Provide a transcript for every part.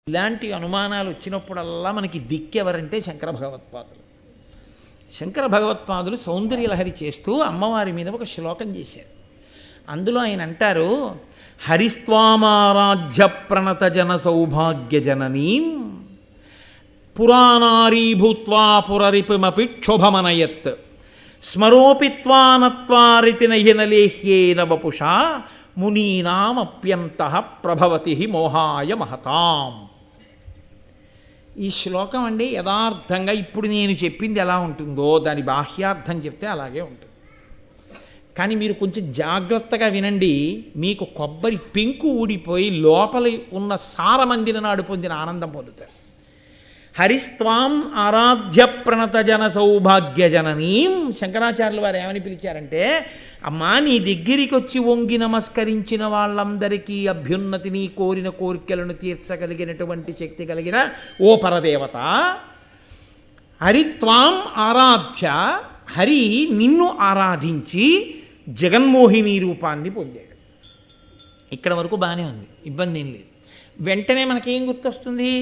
ఇలాంటి అనుమానాలు వచ్చినప్పుడల్లా మనకి దిక్కెవరంటే శంకర భగవత్పాదులు. శంకర భగవత్పాదులు సౌందర్యలహరి చేస్తూ అమ్మవారి మీద ఒక శ్లోకం చేశారు. అందులో ఆయన అంటారు, హరిస్త్వామారాధ్య ప్రణత జన సౌభాగ్య జననీం పురాణారీ భూత్వా పురరిపిమపి క్షోభమనయత్ స్మరోపిత్వానత్వారితి నహినలేహ్యేన వపుషా మునీనామప్యంతః ప్రభవతి మోహాయ మహతాం. ఈ శ్లోకం అండి యథార్థంగా ఇప్పుడు నేను చెప్పింది ఎలా ఉంటుందో దాని బాహ్యార్థం చెప్తే అలాగే ఉంటుంది. కానీ మీరు కొంచెం జాగ్రత్తగా వినండి, మీకు కొబ్బరి పెంకు ఊడిపోయి లోపల ఉన్న సారమందిన నాడు పొందిన ఆనందం పొందుతారు. హరిస్త్వాం ఆరాధ్య ప్రణత జన సౌభాగ్య జననీం. శంకరాచార్యులు వారు ఏమని పిలిచారంటే, అమ్మా నీ దగ్గరికి వచ్చి వంగి నమస్కరించిన వాళ్ళందరికీ అభ్యున్నతిని కోరిన కోరికలను తీర్చగలిగినటువంటి శక్తి కలిగిన ఓ పరదేవత, హరిత్వాం ఆరాధ్య, హరి నిన్ను ఆరాధించి జగన్మోహిని రూపాన్ని పొందాడు. ఇక్కడ వరకు బాగానే ఉంది, ఇబ్బంది ఏం లేదు. వెంటనే మనకేం గుర్తొస్తుంది?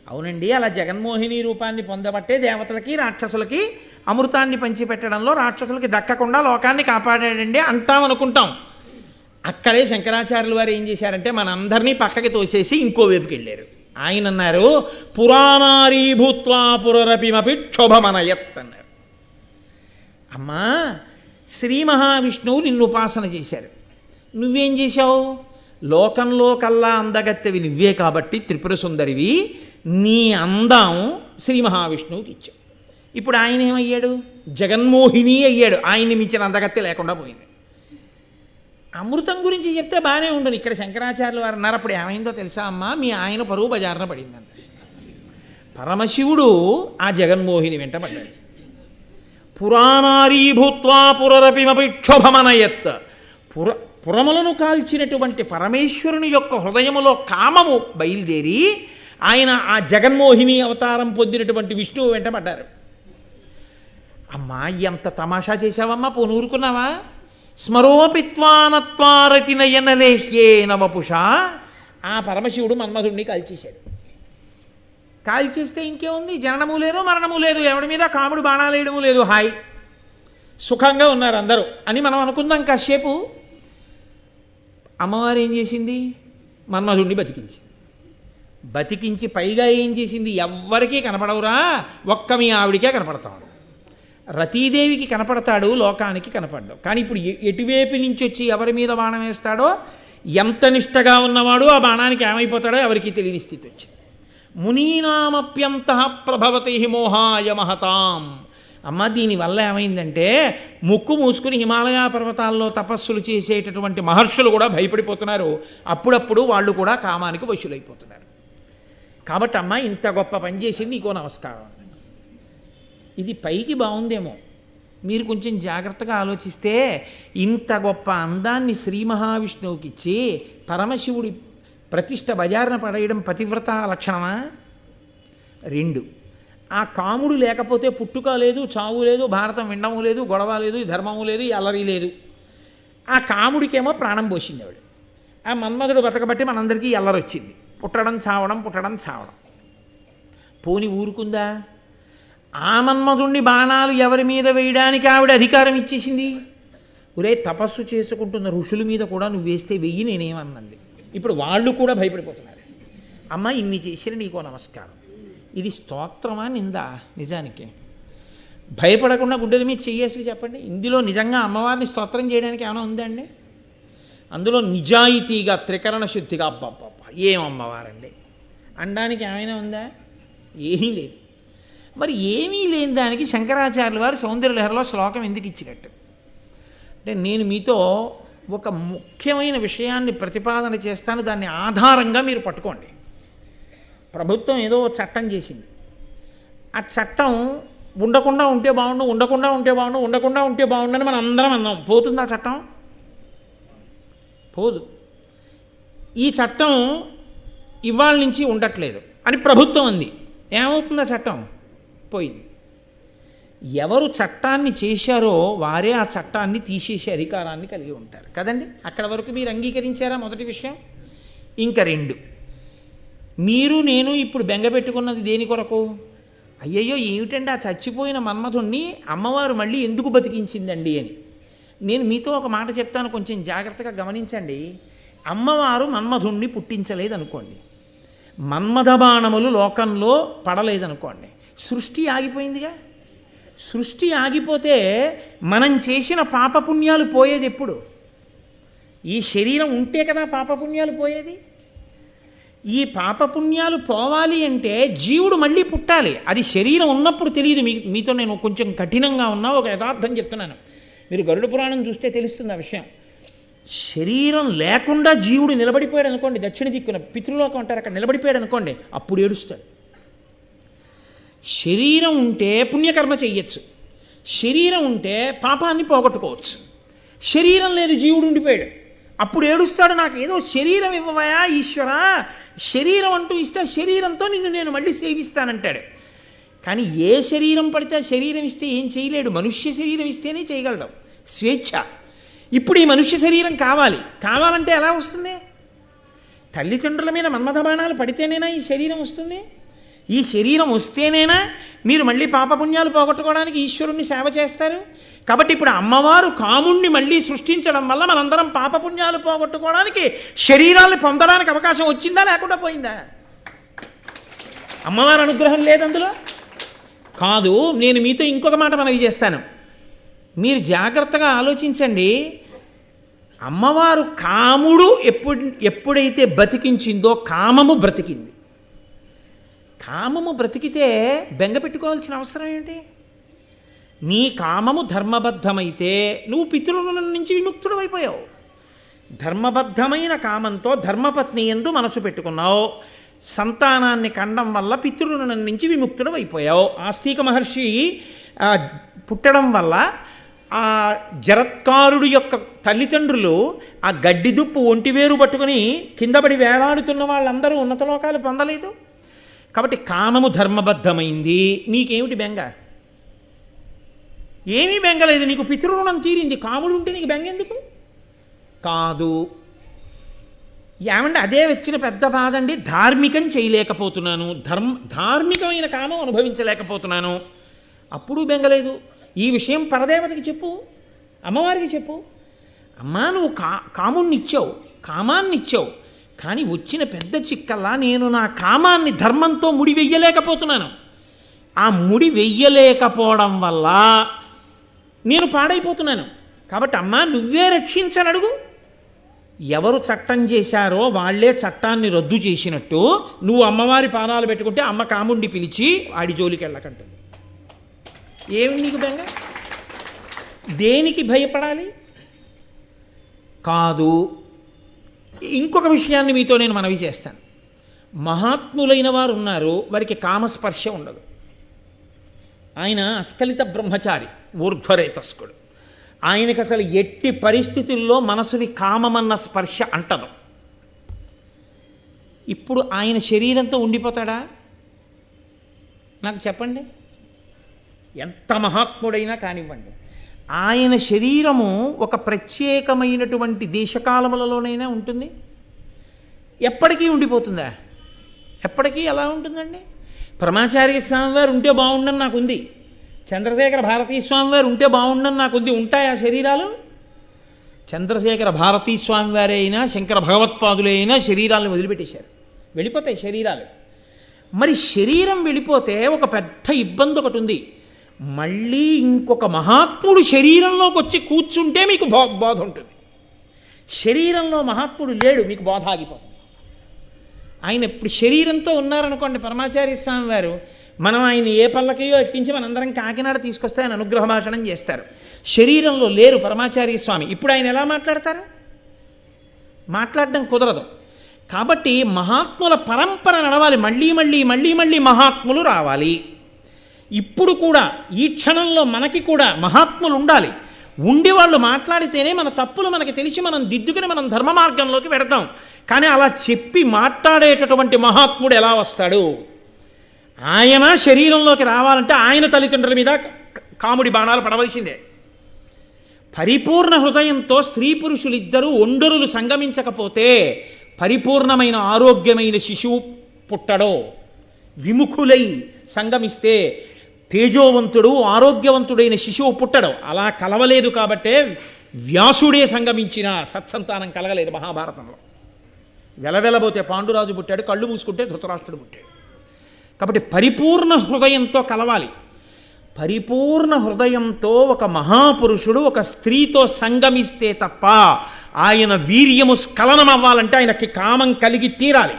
అవునండి, అలా జగన్మోహిని రూపాన్ని పొందబట్టే దేవతలకి రాక్షసులకి అమృతాన్ని పంచిపెట్టడంలో రాక్షసులకి దక్కకుండా లోకాన్ని కాపాడాడండి అంటామనుకుంటాం. అక్కడే శంకరాచార్యులు వారు ఏం చేశారంటే మనందరినీ పక్కకి తోసేసి ఇంకో వైపుకి వెళ్ళారు. ఆయన అన్నారు, పురాణారీ భూత్వా పురరపిమపి క్షోభమనయత్ అన్నారు. అమ్మా శ్రీ మహావిష్ణువు నిన్ను ఉపాసన చేశారు, నువ్వేం చేశావు? లోకంలో కల్లా అందగత్తెవి నువ్వే కాబట్టి త్రిపుర సుందరివి, నీ అందం శ్రీ మహావిష్ణువుకి ఇచ్చావు. ఇప్పుడు ఆయన ఏమయ్యాడు? జగన్మోహిని అయ్యాడు. ఆయన్ని మించిన అందగత్తె లేకుండా పోయింది. అమృతం గురించి చెప్తే బాగానే ఉండదు. ఇక్కడ శంకరాచార్యులు వారు అన్నారు, అప్పుడు ఏమైందో తెలుసా అమ్మా, మీ ఆయన పరువు బజారున పడిందంట. పరమశివుడు ఆ జగన్మోహిని వెంట పడ్డాడు. పురాణారీ భూత్వా పురరపిమపి క్షోభమనయత్. పురములను కాల్చినటువంటి పరమేశ్వరుని యొక్క హృదయములో కామము బయలుదేరి ఆయన ఆ జగన్మోహిని అవతారం పొందినటువంటి విష్ణువు వెంట పడ్డారు. అమ్మా ఎంత తమాషా చేశావమ్మా, పోనూరుకున్నావా? స్మరోపిత్వానత్వారతి నయనలేహ్యేన వపుషా. ఆ పరమశివుడు మన్మధుడిని కాల్చేశాడు. కాల్చేస్తే ఇంకేముంది? జననము లేదు, మరణము లేదు, ఎవడి మీద కాముడు బాణాలు వేయడము లేదు, హాయ్ సుఖంగా ఉన్నారు అందరూ అని మనం అనుకుందాం కాసేపు. అమ్మవారు ఏం చేసింది? మన్మధుడిని బతికించి పైగా ఏం చేసింది? ఎవ్వరికీ కనపడవురా, ఒక్క మీ ఆవిడికే కనపడతాడు. రతీదేవికి కనపడతాడు, లోకానికి కనపడ్డావు. కానీ ఇప్పుడు ఎటువైపు నుంచి వచ్చి ఎవరి మీద బాణం వేస్తాడో, ఎంత నిష్టగా ఉన్నవాడు ఆ బాణానికి ఏమైపోతాడో ఎవరికి తెలియని స్థితి వచ్చింది. మునీనామప్యంతః ప్రభవతి మోహాయ మహతాం. అమ్మ దీనివల్ల ఏమైందంటే ముక్కు మూసుకుని హిమాలయ పర్వతాల్లో తపస్సులు చేసేటటువంటి మహర్షులు కూడా భయపడిపోతున్నారు. అప్పుడప్పుడు వాళ్ళు కూడా కామానికి వశులైపోతున్నారు. కాబట్టి అమ్మ ఇంత గొప్ప పని చేసింది, నీకో నమస్కారం. ఇది పైకి బాగుందేమో, మీరు కొంచెం జాగ్రత్తగా ఆలోచిస్తే ఇంత గొప్ప అందాన్ని శ్రీ మహావిష్ణువుకి ఇచ్చి పరమశివుడి ప్రతిష్ట బజారున పడేయడం పతివ్రత లక్షణమా? 2, ఆ కాముడు లేకపోతే పుట్టుక లేదు, చావు లేదు, భారతం వినడము లేదు, గొడవ లేదు, ధర్మము లేదు, అల్లరి లేదు. ఆ కాముడికేమో ప్రాణం పోసింది ఆవిడ. ఆ మన్మధుడు బతకబట్టి మనందరికీ అల్లరొచ్చింది. పుట్టడం చావడం. పోని ఊరుకుందా? ఆ మన్మధుణ్ణి బాణాలు ఎవరి మీద వేయడానికి ఆవిడ అధికారం ఇచ్చేసింది. ఒరే తపస్సు చేసుకుంటున్న ఋషుల మీద కూడా నువ్వు వేస్తే వెయ్యి, నేనేమన్నది. ఇప్పుడు వాళ్ళు కూడా భయపడిపోతున్నారు. అమ్మ ఇన్ని చేసిన నీకో నమస్కారం. ఇది స్తోత్రమా నిందా? నిజానికి భయపడకుండా గుడ్డల మీద చెయ్యేసి చెప్పండి. ఇందులో నిజంగా అమ్మవారిని స్తోత్రం చేయడానికి ఏమైనా ఉందా అండి? అందులో నిజాయితీగా త్రికరణ శుద్ధిగా అబ్బబ్బబ్బ ఏం అమ్మవారండి అనడానికి ఏమైనా ఉందా? ఏమీ లేదు. మరి ఏమీ లేని దానికి శంకరాచార్యుల వారు సౌందర్యలహరిలో శ్లోకం ఎందుకు ఇచ్చినట్టు అంటే, నేను మీతో ఒక ముఖ్యమైన విషయాన్ని ప్రతిపాదన చేస్తాను, దాన్ని ఆధారంగా మీరు పట్టుకోండి. ప్రభుత్వం ఏదో చట్టం చేసింది, ఆ చట్టం ఉండకుండా ఉంటే బాగుండు, ఉండకుండా ఉంటే బాగుండు అని మనం అందరం అన్నాం. పోతుంది ఆ చట్టం? పోదు. ఈ చట్టం ఇవాళ నుంచి ఉండట్లేదు అని ప్రభుత్వం అంది. ఏమవుతుంది? ఆ చట్టం పోయింది. ఎవరు చట్టాన్ని చేశారో వారే ఆ చట్టాన్ని తీసేసే అధికారాన్ని కలిగి ఉంటారు కదండి. అక్కడ వరకు మీరు అంగీకరించారా? మొదటి విషయం. ఇంకా 2, మీరు నేను ఇప్పుడు బెంగ పెట్టుకున్నది దేని కొరకు? అయ్యయ్యో ఏమిటండి ఆ చచ్చిపోయిన మన్మధుణ్ణి అమ్మవారు మళ్ళీ ఎందుకు బతికించిందండి అని. నేను మీతో ఒక మాట చెప్తాను, కొంచెం జాగ్రత్తగా గమనించండి. అమ్మవారు మన్మధుణ్ణి పుట్టించలేదనుకోండి, మన్మథ బాణములు లోకంలో పడలేదనుకోండి, సృష్టి ఆగిపోయిందిగా. సృష్టి ఆగిపోతే మనం చేసిన పాపపుణ్యాలు పోయేది ఎప్పుడు? ఈ శరీరం ఉంటే కదా పాపపుణ్యాలు పోయేది. ఈ పాపపుణ్యాలు పోవాలి అంటే జీవుడు మళ్ళీ పుట్టాలి. అది శరీరం ఉన్నప్పుడు తెలియదు. మీతో నేను కొంచెం కఠినంగా ఉన్నా ఒక యథార్థం చెప్తున్నాను. మీరు గరుడ పురాణం చూస్తే తెలుస్తుంది ఆ విషయం. శరీరం లేకుండా జీవుడు నిలబడిపోయాడు అనుకోండి, దక్షిణ దిక్కున పితృలోకం అంటారు, అక్కడ నిలబడిపోయాడు అనుకోండి, అప్పుడు ఏడుస్తాడు. శరీరం ఉంటే పుణ్యకర్మ చెయ్యొచ్చు, శరీరం ఉంటే పాపాన్ని పోగొట్టుకోవచ్చు. శరీరం లేదు, జీవుడు ఉండిపోయాడు, అప్పుడు ఏడుస్తాడు, నాకు ఏదో శరీరం ఇవ్వవయా ఈశ్వరా, శరీరం అంటూ ఇస్తే శరీరంతో నిన్ను నేను మళ్ళీ సేవిస్తానంటాడు. కానీ ఏ శరీరం పడితే శరీరం ఇస్తే ఏం చేయలేడు. మనుష్య శరీరం ఇస్తేనే చేయగలడం, స్వేచ్ఛ. ఇప్పుడు ఈ మనుష్య శరీరం కావాలంటే ఎలా వస్తుంది? తల్లిదండ్రుల మీద మన్మథ బాణాలు పడితేనేనా ఈ శరీరం వస్తుంది? ఈ శరీరం వస్తేనేనా మీరు మళ్ళీ పాపపుణ్యాలు పోగొట్టుకోవడానికి ఈశ్వరుణ్ణి సేవ చేస్తారు? కాబట్టి ఇప్పుడు అమ్మవారు కాముణ్ణి మళ్ళీ సృష్టించడం వల్ల మనందరం పాపపుణ్యాలు పోగొట్టుకోవడానికి శరీరాన్ని పొందడానికి అవకాశం వచ్చిందా లేకుండా పోయిందా? అమ్మవారి అనుగ్రహం లేదందులో కాదు. నేను మీతో ఇంకొక మాట మనవి చేస్తాను, మీరు జాగ్రత్తగా ఆలోచించండి. అమ్మవారు కాముడు ఎప్పుడైతే బతికించిందో కామము బ్రతికింది. కామము బ్రతికితే బెంగ పెట్టుకోవాల్సిన అవసరం ఏంటి? నీ కామము ధర్మబద్ధమైతే నువ్వు పితృరుణం నుంచి విముక్తుడు అయిపోయావు. ధర్మబద్ధమైన కామంతో ధర్మపత్ని యందు మనసు పెట్టుకున్నావు, సంతానాన్ని కండం వల్ల పితృరుణం నుంచి విముక్తుడు అయిపోయావు. ఆస్తిక మహర్షి పుట్టడం వల్ల ఆ జరత్కారుడు యొక్క తల్లిదండ్రులు ఆ గడ్డి దుప్పు ఒంటివేరు పట్టుకుని కిందపడి వేలాడుతున్న వాళ్ళందరూ ఉన్నత లోకాలు పొందలేదు. కాబట్టి కామము ధర్మబద్ధమైంది. నీకేమిటి బెంగ? ఏమీ బెంగలేదు, నీకు పితృరుణం తీరింది. కాముడు ఉంటే నీకు బెంగ ఎందుకు? కాదు. ఏమంటే అదే వచ్చిన పెద్ద బాధ అండి, ధార్మికం చేయలేకపోతున్నాను, ధార్మికమైన కామం అనుభవించలేకపోతున్నాను, అప్పుడు బెంగలేదు. ఈ విషయం పరదేవతకి చెప్పు, అమ్మవారికి చెప్పు. అమ్మా నువ్వు కాముణ్ణి ఇచ్చావు, కామాన్ని ఇచ్చావు, కానీ వచ్చిన పెద్ద చిక్కల్లా నేను నా కామాన్ని ధర్మంతో ముడి వెయ్యలేకపోతున్నాను. ఆ ముడి వెయ్యలేకపోవడం వల్ల నేను పాడైపోతున్నాను. కాబట్టి అమ్మా నువ్వే రక్షించనడుగు. ఎవరు చట్టం చేశారో వాళ్లే చట్టాన్ని రద్దు చేసినట్టు నువ్వు అమ్మవారి పాదాలు పెట్టుకుంటే అమ్మ కాముండి పిలిచి ఆడి జోలికి వెళ్ళకంటుంది. ఏమి నీకు బెంగ? దేనికి భయపడాలి? కాదు. ఇంకొక విషయాన్ని మీతో నేను మనవి చేస్తాను. మహాత్ములైన వారు ఉన్నారు, వారికి కామస్పర్శ ఉండదు. ఆయన అస్ఖలిత బ్రహ్మచారి, ఊర్ధ్వరేతస్కుడు. ఆయనకి అసలు ఎట్టి పరిస్థితుల్లో మనసుని కామమన్న స్పర్శ అంటదు. ఇప్పుడు ఆయన శరీరంతో ఉండిపోతాడా? నాకు చెప్పండి. ఎంత మహాత్ముడైనా కానివ్వండి, ఆయన శరీరము ఒక ప్రత్యేకమైనటువంటి దేశకాలములలోనైనా ఉంటుంది, ఎప్పటికీ ఉండిపోతుందా? ఎప్పటికీ ఎలా ఉంటుందండి? పరమాచార్య స్వామి వారు ఉంటే బాగుండని నాకుంది, చంద్రశేఖర భారతీ స్వామి వారు ఉంటే బాగుండని నాకుంది. ఉంటాయా శరీరాలు? చంద్రశేఖర భారతీ స్వామి వారే అయినా శంకర భగవత్పాదులే అయినా శరీరాలను వదిలిపెట్టేశారు, వెళ్ళిపోతాయి శరీరాలు. మరి శరీరం వెళ్ళిపోతే ఒక పెద్ద ఇబ్బంది ఒకటి ఉంది. మళ్ళీ ఇంకొక మహాత్ముడు శరీరంలోకి వచ్చి కూర్చుంటే మీకు బోధ ఉంటుంది. శరీరంలో మహాత్ముడు లేడు, మీకు బోధ ఆగిపోతుంది. ఆయన ఇప్పుడు శరీరంతో ఉన్నారనుకోండి పరమాచార్య స్వామి వారు, మనం ఆయన ఏ పల్లకయో ఎక్కించి మనందరం కాకినాడ తీసుకొస్తే ఆయన అనుగ్రహ భాషణం చేస్తారు. శరీరంలో లేరు పరమాచార్య స్వామి. ఇప్పుడు ఆయన ఎలా మాట్లాడతారు? మాట్లాడడం కుదరదు. కాబట్టి మహాత్ముల పరంపర నడవాలి, మళ్ళీ మళ్ళీ మళ్ళీ మళ్ళీ మహాత్ములు రావాలి. ఇప్పుడు కూడా ఈ క్షణంలో మనకి కూడా మహాత్ములు ఉండాలి. ఉండి వాళ్ళు మాట్లాడితేనే మన తప్పులు మనకి తెలిసి మనం దిద్దుకుని మనం ధర్మ మార్గంలోకి పెడతాం. కానీ అలా చెప్పి మాట్లాడేటటువంటి మహాత్ముడు ఎలా వస్తాడు? ఆయన శరీరంలోకి రావాలంటే ఆయన తల్లిదండ్రుల మీద కాముడి బాణాలు పడవలసిందే. పరిపూర్ణ హృదయంతో స్త్రీ పురుషులిద్దరూ ఒండరులు సంగమించకపోతే పరిపూర్ణమైన ఆరోగ్యమైన శిశువు పుట్టడో, విముఖులై సంగమిస్తే తేజోవంతుడు ఆరోగ్యవంతుడైన శిశువు పుట్టడం. అలా కలవలేదు కాబట్టే వ్యాసుడే సంగమించిన సత్సంతానం కలగలేదు మహాభారతంలో. వెలవెలబోతే పాండురాజు పుట్టాడు, కళ్ళు మూసుకుంటే ధృతరాష్ట్రుడు పుట్టాడు. కాబట్టి పరిపూర్ణ హృదయంతో కలవాలి. పరిపూర్ణ హృదయంతో ఒక మహాపురుషుడు ఒక స్త్రీతో సంగమిస్తే తప్ప ఆయన వీర్యము స్ఖలనం అవ్వాలంటే ఆయనకి కామం కలిగి తీరాలి.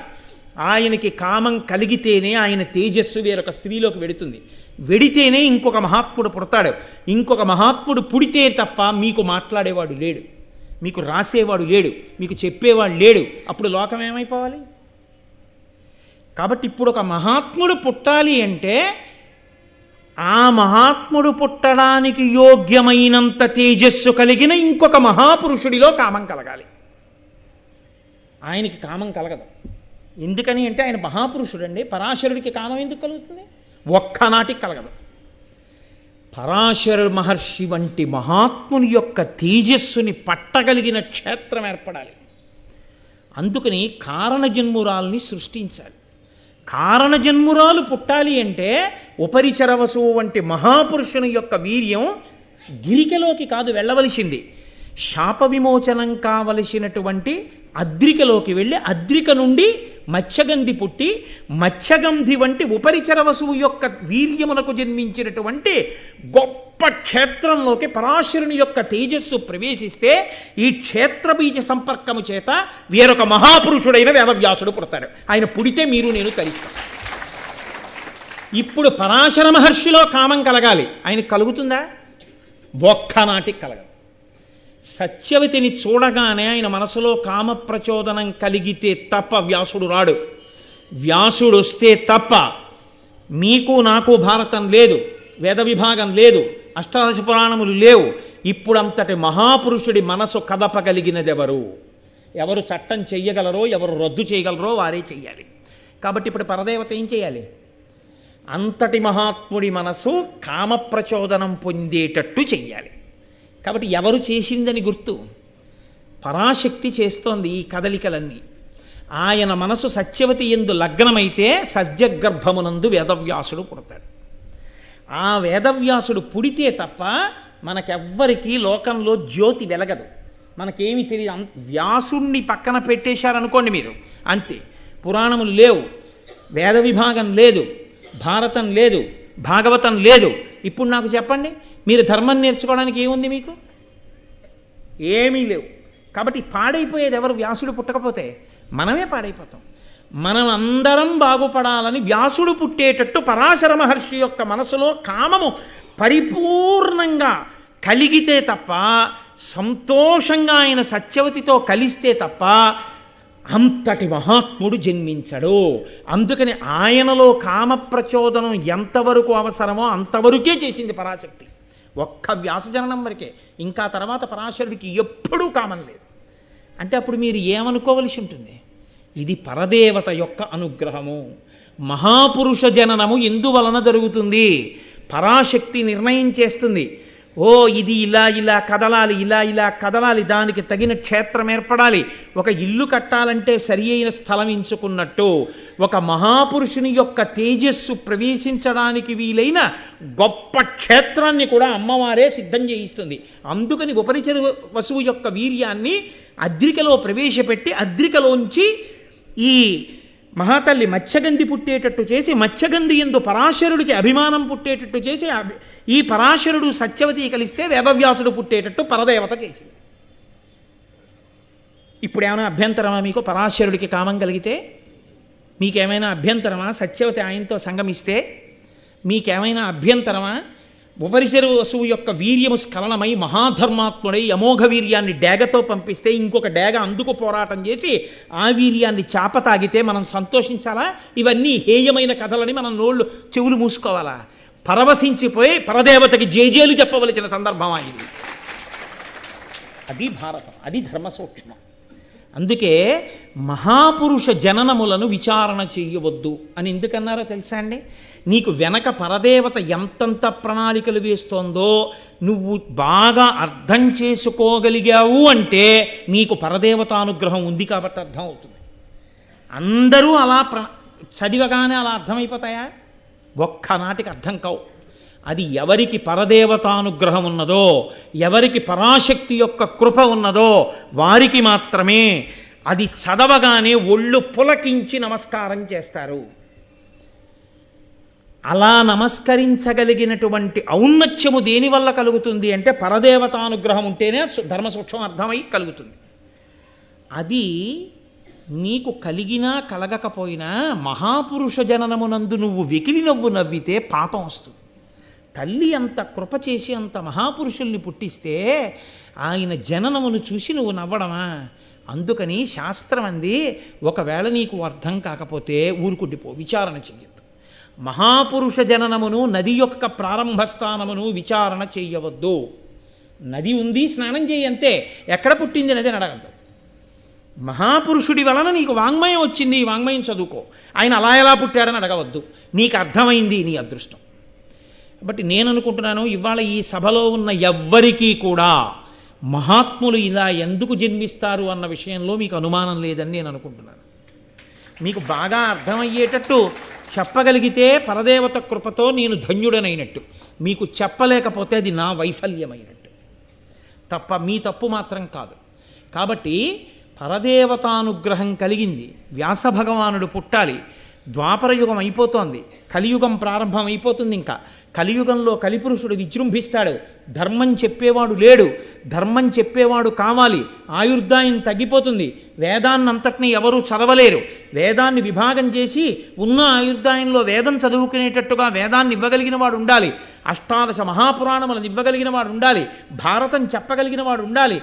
ఆయనకి కామం కలిగితేనే ఆయన తేజస్సు వేరొక స్త్రీలోకి వెడుతుంది. వెడితేనే ఇంకొక మహాత్ముడు పుడతాడు. ఇంకొక మహాత్ముడు పుడితే తప్ప మీకు మాట్లాడేవాడు లేడు, మీకు రాసేవాడు లేడు, మీకు చెప్పేవాడు లేడు. అప్పుడు లోకం ఏమైపోవాలి? కాబట్టి ఇప్పుడు ఒక మహాత్ముడు పుట్టాలి అంటే ఆ మహాత్ముడు పుట్టడానికి యోగ్యమైనంత తేజస్సు కలిగిన ఇంకొక మహాపురుషుడిలో కామం కలగాలి. ఆయనకి కామం కలగదు. ఎందుకని అంటే ఆయన మహాపురుషుడు అండి. పరాశరుడికి కామం ఎందుకు కలుగుతుంది? ఒక్కనాటికి కలగదు. పరాశర మహర్షి వంటి మహాత్ముని యొక్క తేజస్సుని పట్టగలిగిన క్షేత్రం ఏర్పడాలి. అందుకని కారణజన్మురాల్ని సృష్టించాలి. కారణజన్మురాలు పుట్టాలి అంటే ఉపరిచరవసువు వంటి మహాపురుషుని యొక్క వీర్యం గిరికలోకి కాదు వెళ్ళవలసింది, శాప విమోచనం కావలసినటువంటి అద్రికలోకి వెళ్ళి అద్రిక నుండి మత్స్యగంధి పుట్టి మత్స్యగంధి వంటి ఉపరిచర వసువు యొక్క వీర్యమునకు జన్మించినటువంటి గొప్ప క్షేత్రంలోకి పరాశరుని యొక్క తేజస్సు ప్రవేశిస్తే ఈ క్షేత్రబీజ సంపర్కము చేత వేరొక మహాపురుషుడైన వేదవ్యాసుడు పుడతాడు. ఆయన పుడితే మీరు నేను తరిస్తాం. ఇప్పుడు పరాశర మహర్షిలో కామం కలగాలి. ఆయన కలుగుతుందా? ఒక్కనాటికి కలగదు. సత్యవతిని చూడగానే ఆయన మనసులో కామ ప్రచోదనం కలిగితే తప్ప వ్యాసుడు రాడు. వ్యాసుడు వస్తే తప్ప మీకు నాకు భారతం లేదు, వేద విభాగం లేదు, అష్టాదశ పురాణములు లేవు. ఇప్పుడంతటి మహాపురుషుడి మనసు కదపగలిగినది ఎవరు? ఎవరు చట్టం చెయ్యగలరో, ఎవరు రద్దు చేయగలరో వారే చెయ్యాలి. కాబట్టి ఇప్పుడు పరదేవత ఏం చేయాలి? అంతటి మహాత్ముడి మనసు కామ ప్రచోదనం పొందేటట్టు చెయ్యాలి. కాబట్టి ఎవరు చేసిందని గుర్తు? పరాశక్తి చేస్తోంది ఈ కదలికలన్నీ. ఆయన మనసు సత్యవతి యందు లగ్నమైతే సద్యగర్భమునందు వేదవ్యాసుడు పుడతాడు. ఆ వేదవ్యాసుడు పుడితే తప్ప మనకెవ్వరికీ లోకంలో జ్యోతి వెలగదు, మనకేమీ తెలియదు. వ్యాసుణ్ణి పక్కన పెట్టేశారనుకోండి మీరు, అంతే. పురాణములు లేవు, వేద విభాగం లేదు, భారతం లేదు, భాగవతం లేదు. ఇప్పుడు నాకు చెప్పండి, మీరు ధర్మం నేర్చుకోవడానికి ఏముంది? మీకు ఏమీ లేవు. కాబట్టి పాడైపోయేది ఎవరు? వ్యాసుడు పుట్టకపోతే మనమే పాడైపోతాం. మనం అందరం బాగుపడాలని వ్యాసుడు పుట్టేటట్టు పరాశర మహర్షి యొక్క మనసులో కామము పరిపూర్ణంగా కలిగితే తప్ప, సంతోషంగా ఆయన సత్యవతితో కలిస్తే తప్ప అంతటి మహాత్ముడు జన్మించడు. అందుకని ఆయనలో కామ ప్రచోదనం ఎంతవరకు అవసరమో అంతవరకే చేసింది పరాశక్తి. ఒక్క వ్యాసజననం వరకే. ఇంకా తర్వాత పరాశరుడికి ఎప్పుడూ కామం లేదు. అంటే అప్పుడు మీరు ఏమనుకోవలసి ఉంటుంది? ఇది పరదేవత యొక్క అనుగ్రహము. మహాపురుష జననము ఎందువలన జరుగుతుంది? పరాశక్తి నిర్ణయం చేస్తుంది. ఓ ఇది ఇలా ఇలా కదలాలి, ఇలా ఇలా కదలాలి, దానికి తగిన క్షేత్రం ఏర్పడాలి. ఒక ఇల్లు కట్టాలంటే సరి అయిన స్థలం ఎంచుకున్నట్టు ఒక మహాపురుషుని యొక్క తేజస్సు ప్రవేశించడానికి వీలైన గొప్ప క్షేత్రాన్ని కూడా అమ్మవారే సిద్ధం చేయిస్తుంది. అందుకని ఉపరిచర వసువు యొక్క వీర్యాన్ని అద్రికలో ప్రవేశపెట్టి అద్రికలోంచి ఈ మహాతల్లి మత్స్యగంధి పుట్టేటట్టు చేసి, మత్స్యగంధి యందు పరాశరుడికి అభిమానం పుట్టేటట్టు చేసి, ఈ పరాశరుడు సత్యవతి కలిస్తే వేదవ్యాసుడు పుట్టేటట్టు పరదేవత చేసింది. ఇప్పుడు ఏమైనా అభ్యంతరమా మీకు? పరాశరుడికి కామం కలిగితే మీకేమైనా అభ్యంతరమా? సత్యవతి ఆయనతో సంగమిస్తే మీకేమైనా అభ్యంతరమా? ఉపరిచర వసువు యొక్క వీర్యము స్ఖలనమై మహాధర్మాత్ముడై అమోఘ వీర్యాన్ని డేగతో పంపిస్తే ఇంకొక డేగ అందుకు పోరాటం చేసి ఆ వీర్యాన్ని చాప తాగితే మనం సంతోషించాలా? ఇవన్నీ హేయమైన కథలని మనం చెవులు మూసుకోవాలా? పరవశించిపోయి పరదేవతకి జేజేలు చెప్పవలసిన సందర్భం అయింది. అది భారతం, అది ధర్మ సూక్ష్మం. అందుకే మహాపురుష జననములను విచారణ చేయవద్దు అని ఎందుకన్నారో తెలుసా అండి? నీకు వెనక పరదేవత ఎంతంత ప్రణాళికలు వేస్తోందో నువ్వు బాగా అర్థం చేసుకోగలిగావు అంటే నీకు పరదేవతానుగ్రహం ఉంది కాబట్టి అర్థం అవుతుంది. అందరూ అలా చదివగానే అలా అర్థమైపోతాయా? ఒక్కనాటికి అర్థం కావు. అది ఎవరికి పరదేవతానుగ్రహం ఉన్నదో, ఎవరికి పరాశక్తి యొక్క కృప ఉన్నదో వారికి మాత్రమే అది చదవగానే ఒళ్ళు పులకించి నమస్కారం చేస్తారు. అలా నమస్కరించగలిగినటువంటి ఔన్నత్యము దేనివల్ల కలుగుతుంది అంటే పరదేవతానుగ్రహం ఉంటేనే ధర్మ సూక్ష్మం అర్థమై కలుగుతుంది. అది నీకు కలిగినా కలగకపోయినా మహాపురుష జననమునందు నువ్వు వెకిలి నవ్వు నవ్వితే పాపం వస్తుంది. తల్లి అంత కృప చేసి అంత మహాపురుషుల్ని పుట్టిస్తే ఆయన జననమును చూసి నువ్వు నవ్వడమా? అందుకని శాస్త్రం అంది, ఒకవేళ నీకు అర్థం కాకపోతే ఊరుకుండిపో, విచారణ చెయ్యొద్దు. మహాపురుష జననమును, నది యొక్క ప్రారంభ స్థానమును విచారణ చెయ్యవద్దు. నది ఉంది, స్నానం చేయి అంతే. ఎక్కడ పుట్టింది నది అని అడగద్దు. మహాపురుషుడి వలన నీకు వాంగ్మయం వచ్చింది, వాంగ్మయం చదువుకో. ఆయన అలా ఎలా పుట్టాడని అడగవద్దు. నీకు అర్థమైంది, నీ అదృష్టం. కాబట్టి నేను అనుకుంటున్నాను, ఇవాళ ఈ సభలో ఉన్న ఎవ్వరికీ కూడా మహాత్ములు ఇలా ఎందుకు జన్మిస్తారు అన్న విషయంలో మీకు అనుమానం లేదని నేను అనుకుంటున్నాను. మీకు బాగా అర్థమయ్యేటట్టు చెప్పగలిగితే పరదేవత కృపతో నేను ధన్యుడనైనట్టు. మీకు చెప్పలేకపోతే అది నా వైఫల్యమైనట్టు తప్ప మీ తప్పు మాత్రం కాదు. కాబట్టి పరదేవతానుగ్రహం కలిగింది. వ్యాస భగవానుడు పుట్టాలి. ద్వాపరయుగం అయిపోతోంది, కలియుగం ప్రారంభం అయిపోతుంది. ఇంకా కలియుగంలో కలిపురుషుడు విజృంభిస్తాడు. ధర్మం చెప్పేవాడు లేడు, ధర్మం చెప్పేవాడు కావాలి. ఆయుర్దాయం తగ్గిపోతుంది. వేదాన్నంతటినీ ఎవరూ చదవలేరు. వేదాన్ని విభాగం చేసి ఉన్న ఆయుర్దాయంలో వేదం చదువుకునేటట్టుగా వేదాన్ని ఇవ్వగలిగిన వాడు ఉండాలి. అష్టాదశ మహాపురాణములను ఇవ్వగలిగిన వాడు ఉండాలి. భారతం చెప్పగలిగిన వాడు ఉండాలి.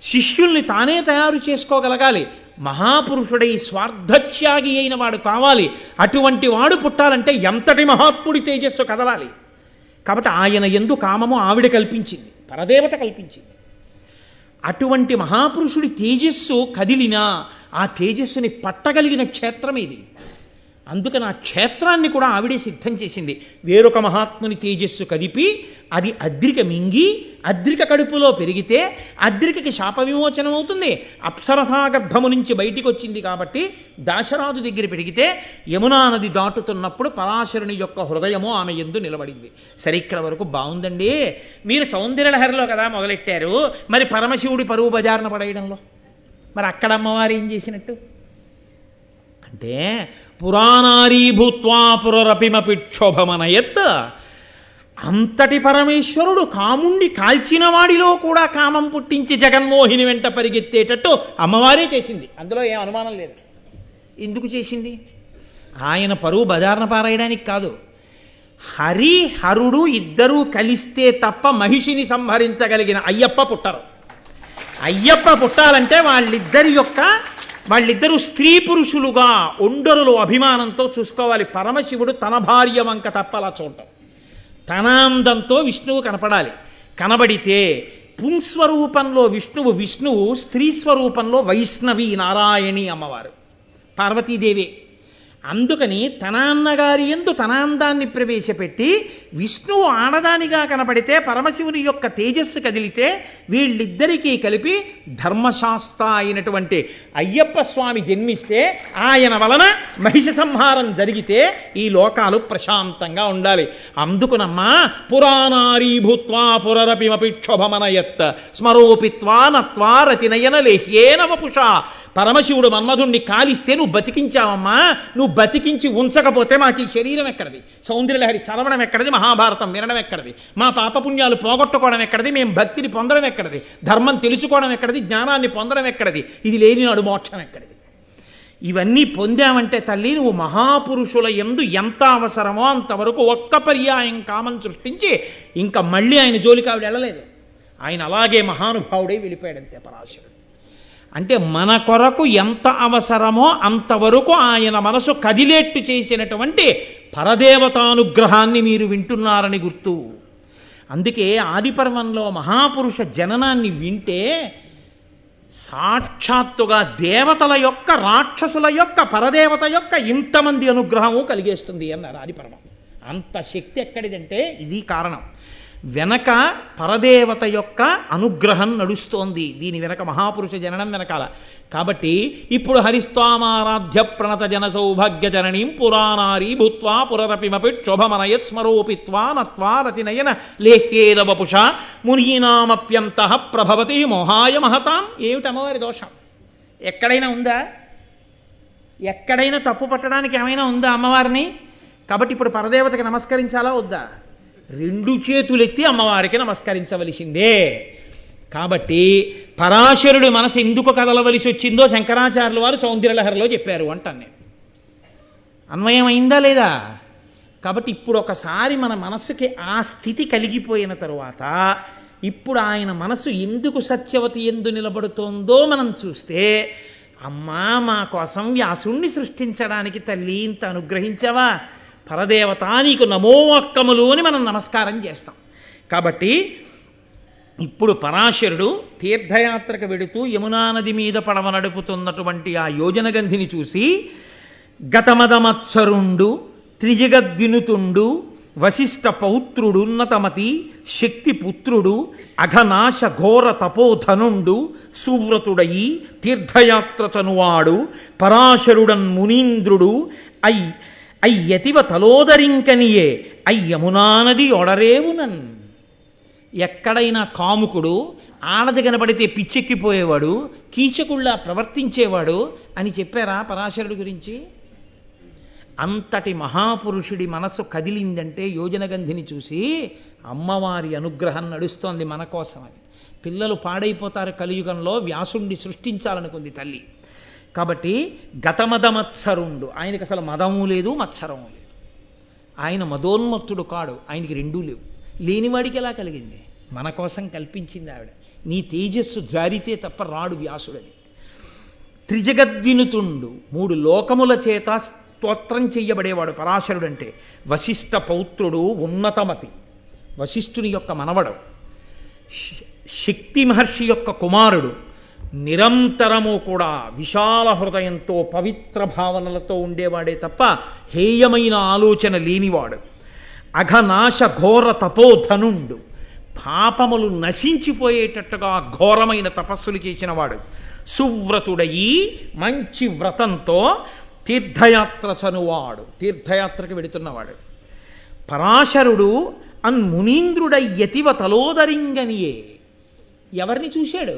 శిష్యుల్ని తానే తయారు చేసుకోగలగాలి. మహాపురుషుడై స్వార్థత్యాగి అయిన వాడు కావాలి. అటువంటి వాడు పుట్టాలంటే ఎంతటి మహాత్ముడి తేజస్సు కదలాలి. కాబట్టి ఆయన యందు కామము ఆవిడ కల్పించింది, పరదేవత కల్పించింది. అటువంటి మహాపురుషుడి తేజస్సు కదిలినా ఆ తేజస్సుని పట్టగలిగిన క్షేత్రం ఇది. అందుకని ఆ క్షేత్రాన్ని కూడా ఆవిడే సిద్ధం చేసింది. వేరొక మహాత్ముని తేజస్సు కదిపి అది అద్రిక మింగి అద్రిక కడుపులో పెరిగితే అద్రికకి శాప విమోచనం అవుతుంది. అప్సరసా గర్భము నుంచి బయటికి వచ్చింది కాబట్టి దాశరాజు దగ్గర పెరిగితే యమునా నది దాటుతున్నప్పుడు పరాశరుని యొక్క హృదయము ఆమె యందు నిలబడింది. సరే, ఇక్కడ వరకు బాగుందండి. మీరు సౌందర్యలహరిలో కదా మొదలెట్టారు, మరి పరమశివుడి పరువు బజారున పడేయడంలో మరి అక్కడ అమ్మవారు ఏం చేసినట్టు అంటే పురాణారీ భూత్వా పురరపిమపి క్షోభమనయత్. అంతటి పరమేశ్వరుడు కాముణ్ణి కాల్చిన వాడిలో కూడా కామం పుట్టించి జగన్మోహిని వెంట పరిగెత్తేటట్టు అమ్మవారే చేసింది. అందులో ఏం అనుమానం లేదు. ఎందుకు చేసింది? ఆయన పరువు బజార్న పారేయడానికి కాదు. హరి హరుడు ఇద్దరూ కలిస్తే తప్ప మహిషిని సంహరించగలిగిన అయ్యప్ప పుట్టరు. అయ్యప్ప పుట్టాలంటే వాళ్ళిద్దరూ స్త్రీ పురుషులుగా ఒండరులు అభిమానంతో చూసుకోవాలి. పరమశివుడు తన భార్య వంక తప్పలా చూడటం, తన అందంతో విష్ణువు కనపడాలి. కనబడితే పుంస్వరూపంలో విష్ణువు, స్త్రీ స్వరూపంలో వైష్ణవి నారాయణి అమ్మవారు పార్వతీదేవి. అందుకని తన అన్నగారి యందు తన అందాన్ని ప్రవేశపెట్టి విష్ణువు ఆడదానిగా కనబడితే పరమశివుని యొక్క తేజస్సు కదిలితే వీళ్ళిద్దరికీ కలిపి ధర్మశాస్త్ర అయినటువంటి అయ్యప్ప స్వామి జన్మిస్తే ఆయన వలన మహిష సంహారం జరిగితే ఈ లోకాలు ప్రశాంతంగా ఉండాలి. అందుకునమ్మా పురాణారీ భూత్వా పురరపిమపి క్షోభమనయత్ స్మరోపిత్వా నత్వా రతినయన లేహ్యేన వపుష. పరమశివుడు మన్మధుణ్ణి కాలిస్తే నువ్వు బతికించావమ్మా. నువ్వు బతికించి ఉంచకపోతే మాకు ఈ శరీరం ఎక్కడిది? సౌందర్యలహరి చదవడం ఎక్కడిది? మహాభారతం వినడం ఎక్కడిది? మా పాపపుణ్యాలు పోగొట్టుకోవడం ఎక్కడిది? మేము భక్తిని పొందడం ఎక్కడిది? ధర్మం తెలుసుకోవడం ఎక్కడిది? జ్ఞానాన్ని పొందడం ఎక్కడిది? ఇది లేనినాడు మోక్షం ఎక్కడిది? ఇవన్నీ పొందామంటే తల్లి నువ్వు మహాపురుషుల యందు ఎంత అవసరమో అంతవరకు ఒక్క పర్యాయం కామం సృష్టించి ఇంకా మళ్ళీ ఆయన జోలికి ఆవిడ వెళ్ళలేదు. ఆయన అలాగే మహానుభావుడై వెళ్ళిపోయాడంతే పరాశరుడు. అంటే మన కొరకు ఎంత అవసరమో అంతవరకు ఆయన మనసు కదిలేట్టు చేసినటువంటి పరదేవతానుగ్రహాన్ని మీరు వింటున్నారని గుర్తు. అందుకే ఆదిపర్వంలో మహాపురుష జననాన్ని వింటే సాక్షాత్తుగా దేవతల యొక్క, రాక్షసుల యొక్క, పరదేవత యొక్క ఇంతమంది అనుగ్రహము కలిగేస్తుంది అన్నారు ఆదిపర్వం. అంత శక్తి ఎక్కడిదంటే ఇది కారణం. వెనక పరదేవత యొక్క అనుగ్రహం నడుస్తోంది, దీని వెనక మహాపురుష జననం వెనకాల. కాబట్టి ఇప్పుడు హరిస్వామారాధ్య ప్రణత జన సౌభాగ్య జననీం పురాణారీ భూత్వా పురరపిమపి క్షోభమనయ స్మరోపిత్వా నత్వా రతినయన లేహ్యేన వపుష మునీనామప్యంత ప్రభవతి మోహాయ మహతాం. ఏమిటి అమ్మవారి దోషం? ఎక్కడైనా ఉందా? ఎక్కడైనా తప్పు పట్టడానికి ఏమైనా ఉందా అమ్మవారిని? కాబట్టి ఇప్పుడు పరదేవతకి నమస్కరించాలా వద్దా? రెండు చేతులెత్తి అమ్మవారికి నమస్కరించవలసిందే. కాబట్టి పరాశరుడు మనసు ఎందుకు కదలవలసి వచ్చిందో శంకరాచార్యుల వారు సౌందర్యలహరిలో చెప్పారు అంటాను నేను. అన్వయమైందా లేదా? కాబట్టి ఇప్పుడు ఒకసారి మన మనస్సుకి ఆ స్థితి కలిగిపోయిన తరువాత ఇప్పుడు ఆయన మనసు ఎందుకు సత్యవతి ఎందు నిలబడుతోందో మనం చూస్తే, అమ్మా మా కోసం వ్యాసుణ్ణి సృష్టించడానికి తల్లి ఇంత అనుగ్రహించావా, పరదేవత నీకు నమోవాక్కములు అని మనం నమస్కారం చేస్తాం. కాబట్టి ఇప్పుడు పరాశరుడు తీర్థయాత్రకు వెడుతూ యమునా నది మీద పడవ నడుపుతున్నటువంటి ఆ యోజనగంధిని చూసి గతమదమత్సరుండు త్రిజగద్వినుతుండు వశిష్ఠ పౌత్రుడున్నతమతి శక్తిపుత్రుడు అఘనాశ ఘోర తపోధనుండు సువ్రతుడయి తీర్థయాత్రతనువాడు పరాశరుడన్ మునీంద్రుడు అయ్యతివ తలోదరింకనియే అయ్యమునానది ఒడరేవునన్. ఎక్కడైనా కాముకుడు ఆడది కనబడితే పిచ్చెక్కిపోయేవాడు, కీచకుళ్ళ ప్రవర్తించేవాడు అని చెప్పారా పరాశరుడి గురించి? అంతటి మహాపురుషుడి మనసు కదిలిందంటే యోజనగంధిని చూసి అమ్మవారి అనుగ్రహం నడుస్తోంది మన కోసమని. పిల్లలు పాడైపోతారు కలియుగంలో, వ్యాసుణ్ణి సృష్టించాలనుకుంది తల్లి. కాబట్టి గతమదమత్సరుండు, ఆయనకి అసలు మదము లేదు మత్సరము లేదు. ఆయన మదోన్మత్తుడు కాడు, ఆయనకి రెండూ లేవు. లేనివాడికి ఎలా కలిగింది? మన కోసం కల్పించింది ఆవిడ. నీ తేజస్సు జారితే తప్ప రాడు వ్యాసుడని. త్రిజగద్వినుతుండు, మూడు లోకముల చేత స్తోత్రం చెయ్యబడేవాడు పరాశరుడంటే. వశిష్ఠ పౌత్రుడు ఉన్నతమతి, వశిష్ఠుని యొక్క మనవడు. శక్తి మహర్షి యొక్క కుమారుడు. నిరంతరము కూడా విశాల హృదయంతో పవిత్ర భావనలతో ఉండేవాడే తప్ప హేయమైన ఆలోచన లేనివాడు. అఘనాశ ఘోర తపోధనుండు, పాపములు నశించిపోయేటట్టుగా ఘోరమైన తపస్సులు చేసినవాడు. సువ్రతుడయి, మంచి వ్రతంతో తీర్థయాత్ర చనువాడు, తీర్థయాత్రకు వెడుతున్నవాడు. పరాశరుడు మునీంద్రుడయ్యతివ తలోదరింగనియే. ఎవరిని చూశాడు?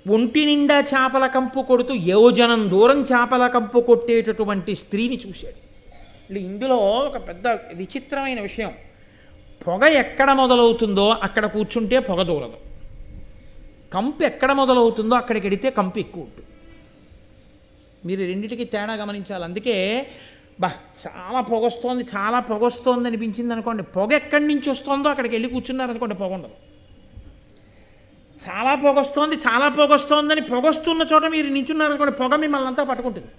ఒంటి నిండా చేపల కంపు కొడుతూ యోజనం దూరం చేపల కంపు కొట్టేటటువంటి స్త్రీని చూశాడు. ఇందులో ఒక పెద్ద విచిత్రమైన విషయం, పొగ ఎక్కడ మొదలవుతుందో అక్కడ కూర్చుంటే పొగ దూరదు, కంపు ఎక్కడ మొదలవుతుందో అక్కడికి వెడితే కంపు ఎక్కువ ఉంటుంది. మీరు రెండిటికి తేడా గమనించాలి. అందుకే చాలా పొగొస్తోంది చాలా పొగొస్తోంది అనిపించింది అనుకోండి, పొగ ఎక్కడి నుంచి వస్తుందో అక్కడికి వెళ్ళి కూర్చున్నారనుకోండి పొగ ఉండదు. చాలా పొగొస్తోందని పొగొస్తున్న చోట మీరు నించున్నారనుకోండి పొగ మిమ్మల్ని అంతా పట్టుకుంటుంది.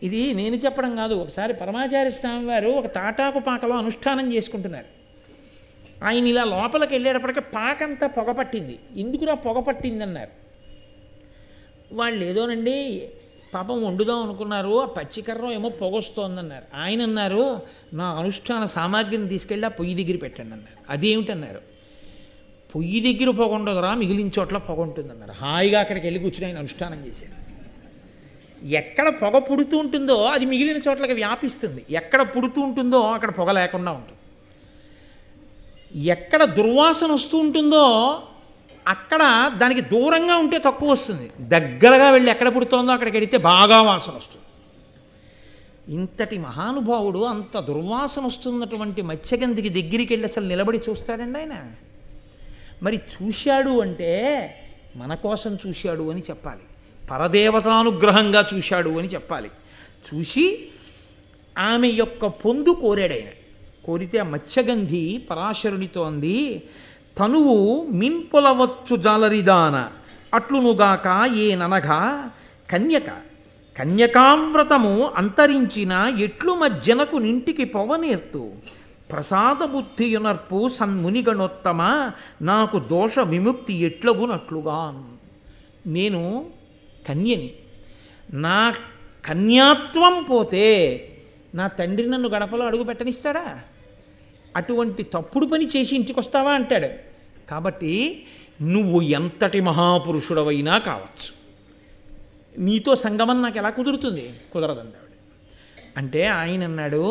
ఇది నేను చెప్పడం కాదు. ఒకసారి పరమాచార్య స్వామి వారు ఒక తాటాకు పాకలో అనుష్ఠానం చేసుకుంటున్నారు. ఆయన ఇలా లోపలికి వెళ్ళేటప్పటికీ పాకంతా పొగ పట్టింది. ఎందుకురా పొగ పట్టింది అన్నారు. వాళ్ళు ఏదోనండి పాపం వండుదాం అనుకున్నారు, ఆ పచ్చికర్ర ఏమో పొగొస్తోందన్నారు. ఆయన అన్నారు, నా అనుష్ఠాన సామాగ్రిని తీసుకెళ్ళి ఆ పొయ్యి దగ్గర పెట్టండి అన్నారు. అదేమిటన్నారు, పొయ్యి దగ్గర పొగ ఉండదురా, మిగిలిన చోట్ల పొగ ఉంటుందన్నారు. హాయిగా అక్కడికి వెళ్ళి కూర్చుని ఆయన అనుష్ఠానం చేశాడు. ఎక్కడ పొగ పుడుతూ ఉంటుందో అది మిగిలిన చోట్లకి వ్యాపిస్తుంది, ఎక్కడ పుడుతూ ఉంటుందో అక్కడ పొగ లేకుండా ఉంటుంది. ఎక్కడ దుర్వాసన వస్తూ ఉంటుందో అక్కడ దానికి దూరంగా ఉంటే తక్కువ వస్తుంది, దగ్గరగా వెళ్ళి ఎక్కడ పుడుతోందో అక్కడికి వెళితే బాగా వాసన వస్తుంది. ఇంతటి మహానుభావుడు అంత దుర్వాసన వస్తున్నటువంటి మత్స్యగంధికి దగ్గరికి వెళ్ళి అసలు నిలబడి చూస్తాడండి ఆయన. మరి చూశాడు అంటే మన కోసం చూశాడు అని చెప్పాలి, పరదేవతానుగ్రహంగా చూశాడు అని చెప్పాలి. చూసి ఆమె యొక్క పొందు కోరాడైన. కోరితే ఆ మత్స్యగంధి పరాశరునితో అంది, తనువు మింపులవచ్చు జాలరిదాన అట్లునుగాక ఏననగా కన్యకావ్రతము అంతరించిన ఎట్లు మజ్జనకు నింటికి పొవనేర్తు ప్రసాద బుద్ధియునర్పు సన్మునిగణోత్తమ నాకు దోష విముక్తి ఎట్లగునట్లుగా. నేను కన్యని, నా కన్యాత్వం పోతే నా తండ్రి నన్ను గడపలో అడుగు పెట్టనిస్తాడా? అటువంటి తప్పుడు పని చేసి ఇంటికి వస్తావా అంటాడు. కాబట్టి నువ్వు ఎంతటి మహాపురుషుడవైనా కావచ్చు, నీతో సంగమం నాకు ఎలా కుదురుతుంది? కుదరదండి ఆవిడ. అంటే ఆయన అన్నాడు,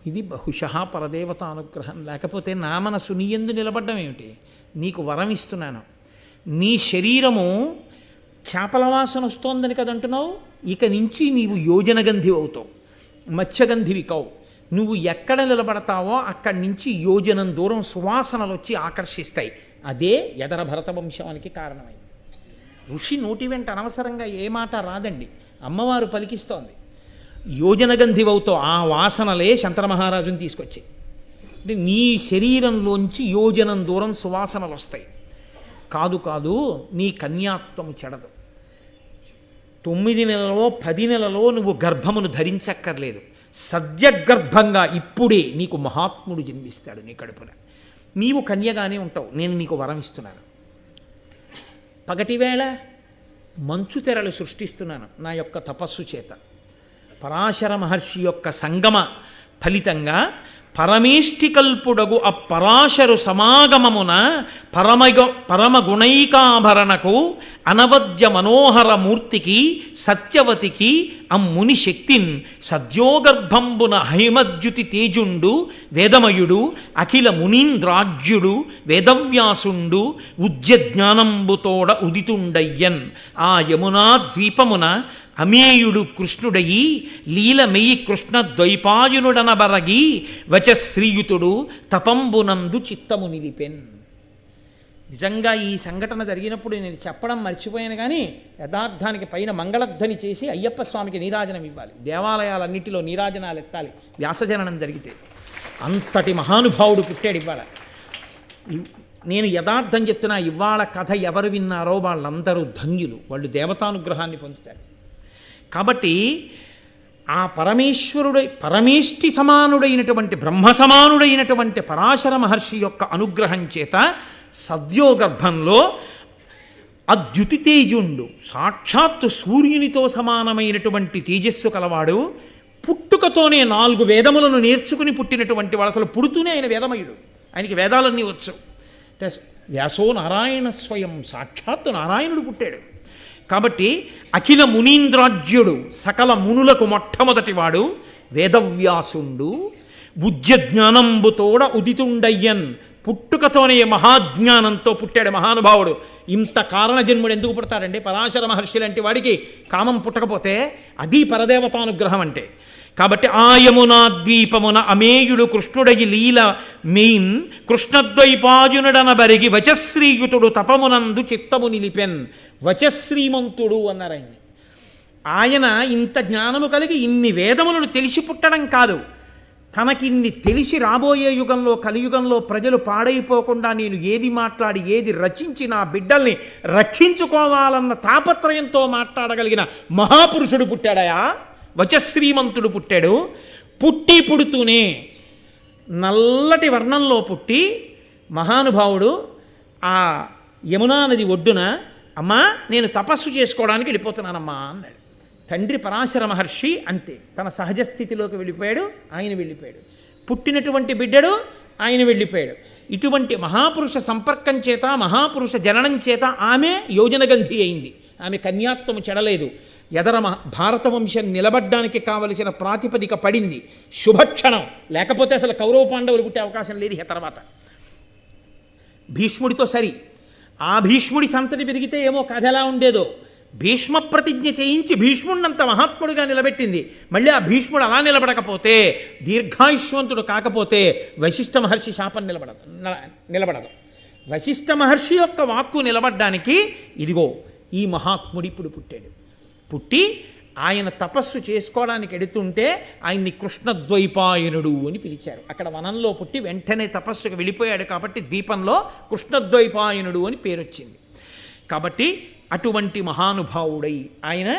ఇది బహుశః పరదేవత అనుగ్రహం, లేకపోతే నా మనసు నీ యందు నిలబడ్డం ఏమిటి? నీకు వరం ఇస్తున్నాను, నీ శరీరము చేపల వాసన వస్తోందని కదంటున్నావు, ఇక నుంచి నీవు యోజనగంధి అవుతావు, మత్స్యగంధివి కావు. నువ్వు ఎక్కడ నిలబడతావో అక్కడి నుంచి యోజనం దూరం సువాసనలు వచ్చి ఆకర్షిస్తాయి. అదే యదర భరత వంశానికి కారణమైంది. ఋషి నోటి వెంట అనవసరంగా ఏ మాట రాదండి, అమ్మవారు పలికిస్తోంది. యోజనగంధివవుతో ఆ వాసనలే శంకర మహారాజుని తీసుకొచ్చాయి. అంటే నీ శరీరంలోంచి యోజనం దూరం సువాసనలు వస్తాయి. కాదు కాదు, నీ కన్యాత్వము చెడదు. 9 నెలలో 10 నెలలో నువ్వు గర్భమును ధరించక్కర్లేదు. సద్యగర్భంగా ఇప్పుడే నీకు మహాత్ముడు జన్మిస్తాడు నీ కడుపున. నీవు కన్యగానే ఉంటావు, నేను నీకు వరం ఇస్తున్నాను. పగటివేళ మంచు తెరలు సృష్టిస్తున్నాను నా యొక్క తపస్సు చేత. పరాశర మహర్షి యొక్క సంగమ ఫలితంగా పరమేష్టికల్పుడగు అపరాశరు సమాగమమున పరమగుణైకాభరణకు అనవద్య మనోహర మూర్తికి సత్యవతికి అమ్ముని శక్తిన్ సద్యోగర్భంబున హైమద్యుతి తేజుండు వేదమయుడు అఖిల మునీంద్రాజ్యుడు వేదవ్యాసుండు ఉద్యజ్ఞానంబుతోడ ఉదితుండయ్యన్ ఆ యమునా ద్వీపమున అమేయుడు కృష్ణుడయి లీలమెయి కృష్ణ ద్వైపాయునుడనబరగి వచశ్రీయుతుడు తపంబునందు చిత్తము నిలిపెన్. నిజంగా ఈ సంఘటన జరిగినప్పుడు నేను చెప్పడం మర్చిపోయాను, కానీ యథార్థానికి పైన మంగళధ్వని చేసి అయ్యప్ప స్వామికి నీరాజనం ఇవ్వాలి, దేవాలయాలన్నిటిలో నీరాజనాలు ఎత్తాలి వ్యాసజననం జరిగితే. అంతటి మహానుభావుడు పుట్టాడు ఇవాళ. నేను యథార్థం చెప్తున్నా, ఇవాళ కథ ఎవరు విన్నారో వాళ్ళందరూ ధన్యులు, వాళ్ళు దేవతానుగ్రహాన్ని పొందుతారు. కాబట్టి ఆ పరమేష్టి సమానుడైనటువంటి బ్రహ్మ సమానుడైనటువంటి పరాశర మహర్షి యొక్క అనుగ్రహం చేత సద్యోగర్భంలో అద్యుతి తేజుండు, సాక్షాత్తు సూర్యునితో సమానమైనటువంటి తేజస్సు కలవాడు, పుట్టుకతోనే 4 వేదములను నేర్చుకుని పుట్టినటువంటి వాడు. అసలు పుడుతూనే ఆయన వేదమయుడు, ఆయనకి వేదాలన్నీ వచ్చు. వ్యాసో నారాయణ స్వయం, సాక్షాత్తు నారాయణుడు పుట్టాడు. కాబట్టి అఖిల మునీంద్రాజ్యుడు, సకల మునులకు మొట్టమొదటివాడు వేదవ్యాసుండు. బుద్ధ్య జ్ఞానంబుతోడ ఉదితుండయ్యన్, పుట్టుకతోనే మహాజ్ఞానంతో పుట్టాడు మహానుభావుడు. ఇంత కారణ జన్ముడు ఎందుకు పుడతాడండి? పరాశర మహర్షి లాంటి వాడికి కామం పుట్టకపోతే అది పరదేవతానుగ్రహం అంటే. కాబట్టి ఆయమునా ద్వీపమున అమేయుడు కృష్ణుడగి లీల మెయిన్ కృష్ణద్వైపాయునుడనబరిగి వచశ్రీయుతుడు తపమునందు చిత్తము నిలిపెన్. వచశ్రీమంతుడు అన్నారు ఆయన్ని. ఆయన ఇంత జ్ఞానము కలిగి ఇన్ని వేదములను తెలిసి పుట్టడం కాదు, తనకిన్ని తెలిసి రాబోయే యుగంలో కలియుగంలో ప్రజలు పాడైపోకుండా నేను ఏది మాట్లాడి ఏది రచించి నా బిడ్డల్ని రక్షించుకోవాలన్న తాపత్రయంతో మాట్లాడగలిగిన మహాపురుషుడు పుట్టాడయా. వచశ్రీమంతుడు పుట్టాడు. పుడుతూనే నల్లటి వర్ణంలో పుట్టి మహానుభావుడు ఆ యమునా నది ఒడ్డున, అమ్మా నేను తపస్సు చేసుకోవడానికి వెళ్ళిపోతున్నానమ్మా అన్నాడు. తండ్రి పరాశర మహర్షి అంతే, తన సహజ స్థితిలోకి వెళ్ళిపోయాడు, ఆయన వెళ్ళిపోయాడు. పుట్టినటువంటి బిడ్డడు ఆయన వెళ్ళిపోయాడు. ఇటువంటి మహాపురుష సంపర్కం చేత, మహాపురుష జననం చేత ఆమె యోజనగంధి అయింది. ఆమె కన్యాత్వము చెడలేదు. యదర భారత వంశం నిలబడ్డానికి కావలసిన ప్రాతిపదిక పడింది. శుభక్షణం, లేకపోతే అసలు కౌరవ పాండవులు పుట్టే అవకాశం లేదు ఇక తర్వాత. భీష్ముడితో సరి, ఆ భీష్ముడి సంతతి పెరిగితే ఏమో కథ ఎలా ఉండేదో. భీష్మ ప్రతిజ్ఞ చేయించి భీష్ముడినంత మహాత్ముడిగా నిలబెట్టింది. మళ్ళీ ఆ భీష్ముడు అలా నిలబడకపోతే, దీర్ఘాయుష్వంతుడు కాకపోతే వశిష్ఠ మహర్షి శాపం నిలబడదు. వశిష్ఠ మహర్షి యొక్క వాక్కు నిలబడ్డానికి ఇదిగో ఈ మహాత్ముడు ఇప్పుడు పుట్టాడు. పుట్టి ఆయన తపస్సు చేసుకోవడానికి ఎడుతుంటే ఆయన్ని కృష్ణద్వైపాయనుడు అని పిలిచారు. అక్కడ వనంలో పుట్టి వెంటనే తపస్సుకు వెళ్ళిపోయాడు కాబట్టి ద్వీపంలో కృష్ణద్వైపాయనుడు అని పేరు వచ్చింది. కాబట్టి అటువంటి మహానుభావుడై ఆయన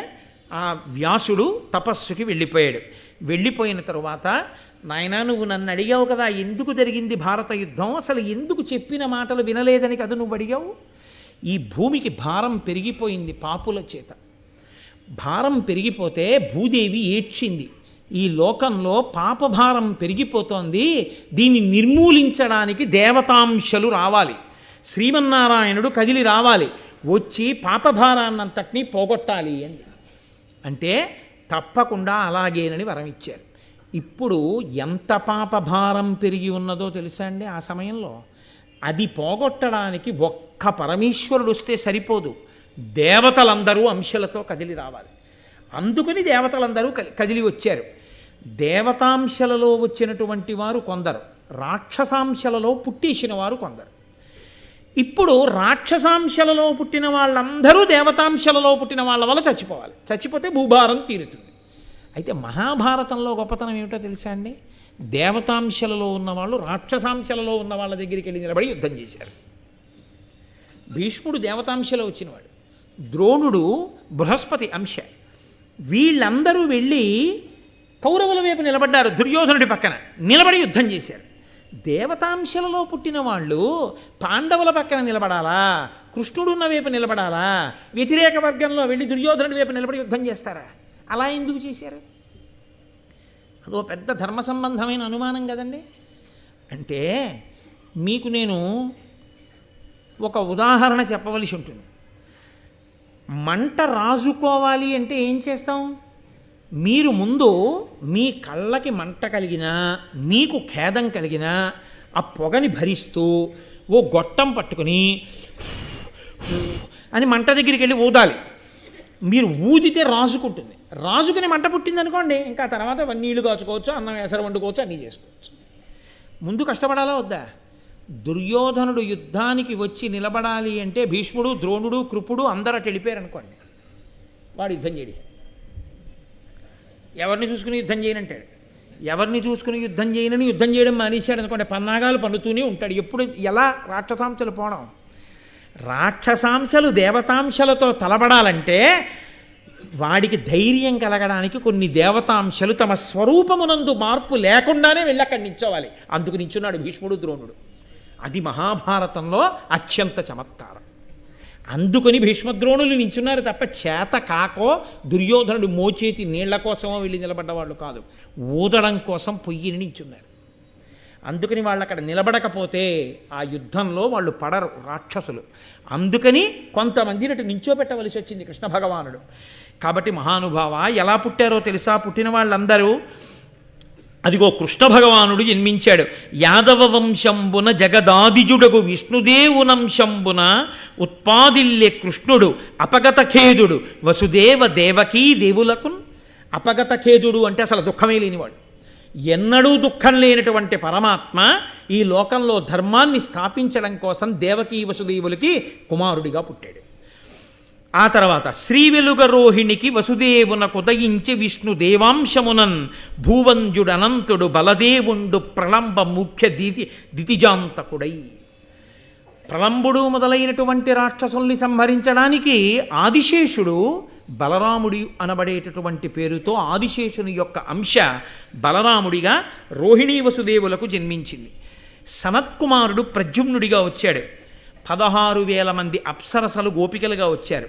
ఆ వ్యాసుడు తపస్సుకి వెళ్ళిపోయాడు. వెళ్ళిపోయిన తరువాత, నాయనా నువ్వు నన్ను అడిగావు కదా ఎందుకు జరిగింది భారత యుద్ధం, అసలు ఎందుకు చెప్పిన మాటలు వినలేదని కదా నువ్వు అడిగావు. ఈ భూమికి భారం పెరిగిపోయింది పాపుల చేత. భారం పెరిగిపోతే భూదేవి ఏడ్చింది. ఈ లోకంలో పాపభారం పెరిగిపోతోంది, దీన్ని నిర్మూలించడానికి దేవతాంశలు రావాలి, శ్రీమన్నారాయణుడు కదిలి రావాలి, వచ్చి పాపభారాన్నంతటినీ పోగొట్టాలి అని అంటే తప్పకుండా అలాగేనని వరం ఇచ్చారు. ఇప్పుడు ఎంత పాపభారం పెరిగి ఉన్నదో తెలుసా అండి ఆ సమయంలో? అది పోగొట్టడానికి ఒక్క పరమేశ్వరుడు వస్తే సరిపోదు, దేవతలందరూ అంశలతో కదిలి రావాలి. అందుకని దేవతలందరూ కదిలి వచ్చారు. దేవతాంశలలో వచ్చినటువంటి వారు కొందరు, రాక్షసాంశలలో పుట్టేసిన వారు కొందరు. ఇప్పుడు రాక్షసాంశలలో పుట్టిన వాళ్ళందరూ దేవతాంశలలో పుట్టిన వాళ్ళ వల్ల చచ్చిపోవాలి, చచ్చిపోతే భూభారం తీరుతుంది. అయితే మహాభారతంలో గొప్పతనం ఏమిటో తెలుసా అండి? దేవతాంశలలో ఉన్నవాళ్ళు రాక్షసాంశలలో ఉన్న వాళ్ళ దగ్గరికి వెళ్ళి నిలబడి యుద్ధం చేశారు. భీష్ముడు దేవతాంశలో వచ్చినవాడు, ద్రోణుడు బృహస్పతి అంశ. వీళ్ళందరూ వెళ్ళి కౌరవుల వైపు నిలబడ్డారు, దుర్యోధనుడి పక్కన నిలబడి యుద్ధం చేశారు. దేవతాంశలలో పుట్టిన వాళ్ళు పాండవుల పక్కన నిలబడాలా, కృష్ణుడున్న వైపు నిలబడాలా, వ్యతిరేక వర్గంలో వెళ్ళి దుర్యోధనుడి వైపు నిలబడి యుద్ధం చేస్తారా? అలా ఎందుకు చేశారు? అదో పెద్ద ధర్మ సంబంధమైన అనుమానం కదండి. అంటే మీకు నేను ఒక ఉదాహరణ చెప్పవలసి ఉంటుంది. మంట రాజుకోవాలి అంటే ఏం చేస్తాం? మీరు ముందు మీ కళ్ళకి మంట కలిగినా, మీకు ఖేదం కలిగినా ఆ పొగని భరిస్తూ ఓ గొట్టం పట్టుకుని అని మంట దగ్గరికి వెళ్ళి ఊదాలి. మీరు ఊదితే రాజుకుంటుంది, రాజుకుని మంట పుట్టింది అనుకోండి, ఇంకా తర్వాత నీళ్లు కాచుకోవచ్చు, అన్నం ఎసరు వండుకోవచ్చు, అన్నీ చేసుకోవచ్చు. ముందు కష్టపడాలా వద్దా? దుర్యోధనుడు యుద్ధానికి వచ్చి నిలబడాలి అంటే భీష్ముడు, ద్రోణుడు, కృపుడు అందరూ అటు వెళ్ళిపోయారు అనుకోండి, వాడు యుద్ధం చేయడు. ఎవరిని చూసుకుని యుద్ధం చేయనంటాడు, ఎవరిని చూసుకుని యుద్ధం చేయనని యుద్ధం చేయడం మానేశాడు అనుకోండి, పన్నాగాలు పన్నుతూనే ఉంటాడు. ఎప్పుడు ఎలా రాక్షసాంశలు పోవడం? రాక్షసాంశలు దేవతాంశలతో తలబడాలంటే వాడికి ధైర్యం కలగడానికి కొన్ని దేవతాంశలు తమ స్వరూపమునందు మార్పు లేకుండానే వెళ్ళి అక్కడి నించోవాలి. అందుకు నించున్నాడు భీష్ముడు, ద్రోణుడు. అది మహాభారతంలో అత్యంత చమత్కారం. అందుకని భీష్మద్రోణులు నించున్నారు తప్ప చేత కాకో దుర్యోధనుడు మోచేతి నీళ్ల కోసమో వెళ్ళి నిలబడ్డవాళ్ళు కాదు, ఊదడం కోసం పొయ్యిని నించున్నారు. అందుకని వాళ్ళు అక్కడ నిలబడకపోతే ఆ యుద్ధంలో వాళ్ళు పడరు రాక్షసులు. అందుకని కొంతమందిని అటు నించోబెట్టవలసి వచ్చింది కృష్ణ భగవానుడు. కాబట్టి మహానుభావ ఎలా పుట్టారో తెలుసా? పుట్టిన వాళ్ళందరూ అదిగో కృష్ణ భగవానుడు జన్మించాడు. యాదవ వంశంబున జగదాదిజుడగు విష్ణుదేవునంశంబున ఉత్పాదిల్లే కృష్ణుడు అపగత ఖేదుడు వసుదేవ దేవకీ దేవులకు. అపగత ఖేదుడు అంటే అసలు దుఃఖమే లేనివాడు, ఎన్నడూ దుఃఖం లేనటువంటి పరమాత్మ ఈ లోకంలో ధర్మాన్ని స్థాపించడం కోసం దేవకీ వసుదేవులకి కుమారుడిగా పుట్టాడు. ఆ తర్వాత శ్రీ వెలుగరోహిణికి వసుదేవునకు ఉదయించి విష్ణు దేవాంశమునన్ భూవంజుడనంతుడు బలదేవుండు ప్రళంబ ముఖ్య దితిజాంతకుడై. ప్రళంబుడు మొదలైనటువంటి రాక్షసుల్ని సంహరించడానికి ఆదిశేషుడు బలరాముడి అనబడేటటువంటి పేరుతో ఆదిశేషుని యొక్క అంశ బలరాముడిగా రోహిణీ వసుదేవులకు జన్మించింది. సనత్కుమారుడు ప్రద్యుమ్నుడిగా వచ్చాడు. 16,000 మంది అప్సరసలు గోపికలుగా వచ్చారు.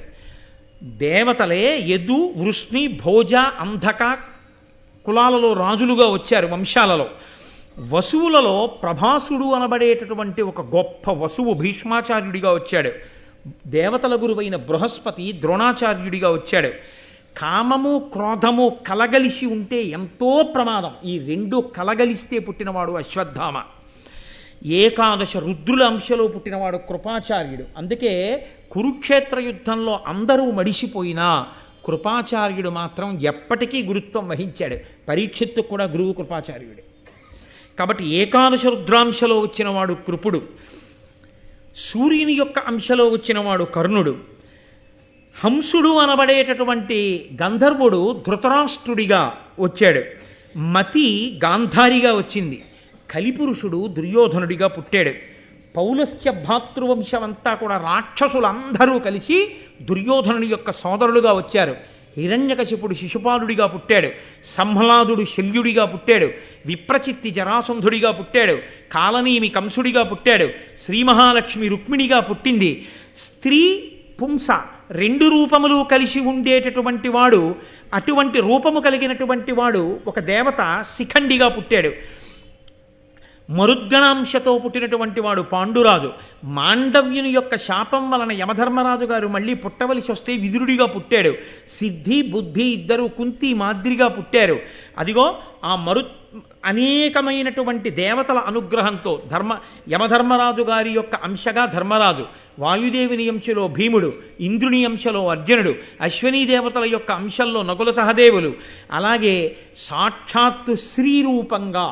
దేవతలే యదు, వృష్ణి, భోజ, అంధక కులాలలో రాజులుగా వచ్చారు వంశాలలో. వసువులలో ప్రభాసుడు అనబడేటటువంటి ఒక గొప్ప వసువు భీష్మాచార్యుడిగా వచ్చాడు. దేవతల గురువైన బృహస్పతి ద్రోణాచార్యుడిగా వచ్చాడు. కామము క్రోధము కలగలిసి ఉంటే ఎంతో ప్రమాదం. ఈ రెండు కలగలిస్తే పుట్టినవాడు అశ్వత్థామ. ఏకాదశ రుద్రుల అంశలో పుట్టినవాడు కృపాచార్యుడు. అందుకే కురుక్షేత్ర యుద్ధంలో అందరూ మడిసిపోయినా కృపాచార్యుడు మాత్రం ఎప్పటికీ గురుత్వం వహించాడు. పరీక్షిత్తు కూడా గురువు కృపాచార్యుడే. కాబట్టి ఏకాదశ రుద్రాంశలో వచ్చినవాడు కృపుడు. సూర్యుని యొక్క అంశలో వచ్చినవాడు కర్ణుడు. హంసుడు అనబడేటటువంటి గంధర్వుడు ధృతరాష్ట్రుడిగా వచ్చాడు. మతి గాంధారిగా వచ్చింది. కలిపురుషుడు దుర్యోధనుడిగా పుట్టాడు. పౌలస్త్య భాతృవంశమంతా కూడా రాక్షసులందరూ కలిసి దుర్యోధనుని యొక్క సోదరులుగా వచ్చారు. హిరణ్యకశిపుడు శిశుపాలుడిగా పుట్టాడు. సంహ్లాదుడు శల్యుడిగా పుట్టాడు. విప్రచిత్తి జరాసంధుడిగా పుట్టాడు. కాలనీమి కంసుడిగా పుట్టాడు. శ్రీ మహాలక్ష్మి రుక్మిణిగా పుట్టింది. స్త్రీ పుంస రెండు రూపములు కలిసి ఉండేటటువంటి వాడు అటువంటి రూపము కలిగినటువంటి వాడు ఒక దేవత శిఖండిగా పుట్టాడు. మరుద్గణాంశతో పుట్టినటువంటి వాడు పాండురాజు. మాండవ్యుని యొక్క శాపం వలన యమధర్మరాజు గారు మళ్ళీ పుట్టవలసి వస్తే విదురుడిగా పుట్టాడు. సిద్ధి బుద్ధి ఇద్దరు కుంతి మాదిరిగా పుట్టారు. అదిగో ఆ అనేకమైనటువంటి దేవతల అనుగ్రహంతో యమధర్మరాజు గారి యొక్క అంశగా ధర్మరాజు, వాయుదేవుని అంశలో భీముడు, ఇంద్రుని అంశలో అర్జునుడు, అశ్వనీ దేవతల యొక్క అంశంలో నకుల సహదేవులు, అలాగే సాక్షాత్తు శ్రీరూపంగా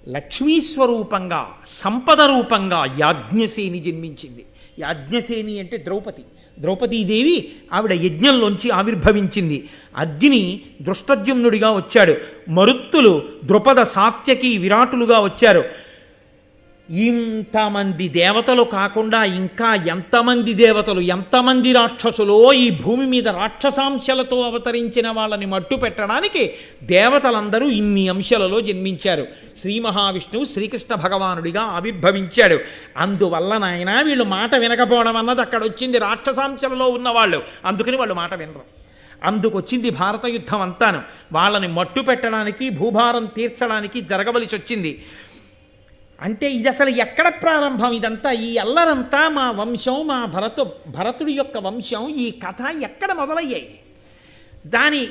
లక్ష్మీస్వరూపంగా సంపద రూపంగా యాజ్ఞసేని జన్మించింది. యాజ్ఞసేని అంటే ద్రౌపదీదేవి ఆవిడ యజ్ఞంలోంచి ఆవిర్భవించింది. అగ్ని దృష్టద్యుమ్నుడిగా వచ్చాడు. మరుత్తులు ద్రుపద సాత్యకి విరాటులుగా వచ్చారు. ఇంతమంది దేవతలు కాకుండా ఇంకా ఎంతమంది దేవతలు, ఎంతమంది రాక్షసులో ఈ భూమి మీద రాక్షసాంశలతో అవతరించిన వాళ్ళని మట్టు పెట్టడానికి దేవతలందరూ ఇన్ని అంశాలలో జన్మించారు. శ్రీ మహావిష్ణువు శ్రీకృష్ణ భగవానుడిగా ఆవిర్భవించాడు. అందువల్ల నాయన వీళ్ళు మాట వినకపోవడం అన్నది అక్కడ వచ్చింది. రాక్షసాంశలలో ఉన్నవాళ్ళు, అందుకని వాళ్ళు మాట వినరు. అందుకొచ్చింది భారత యుద్ధం అంతాను. వాళ్ళని మట్టు పెట్టడానికి, భూభారం తీర్చడానికి జరగవలసి వచ్చింది. అంటే ఇది అసలు ఎక్కడ ప్రారంభం? ఇదంతా ఈ అల్లరంతా మా వంశం, మా భరతుడి యొక్క వంశం, ఈ కథ ఎక్కడ మొదలయ్యాయి? దాని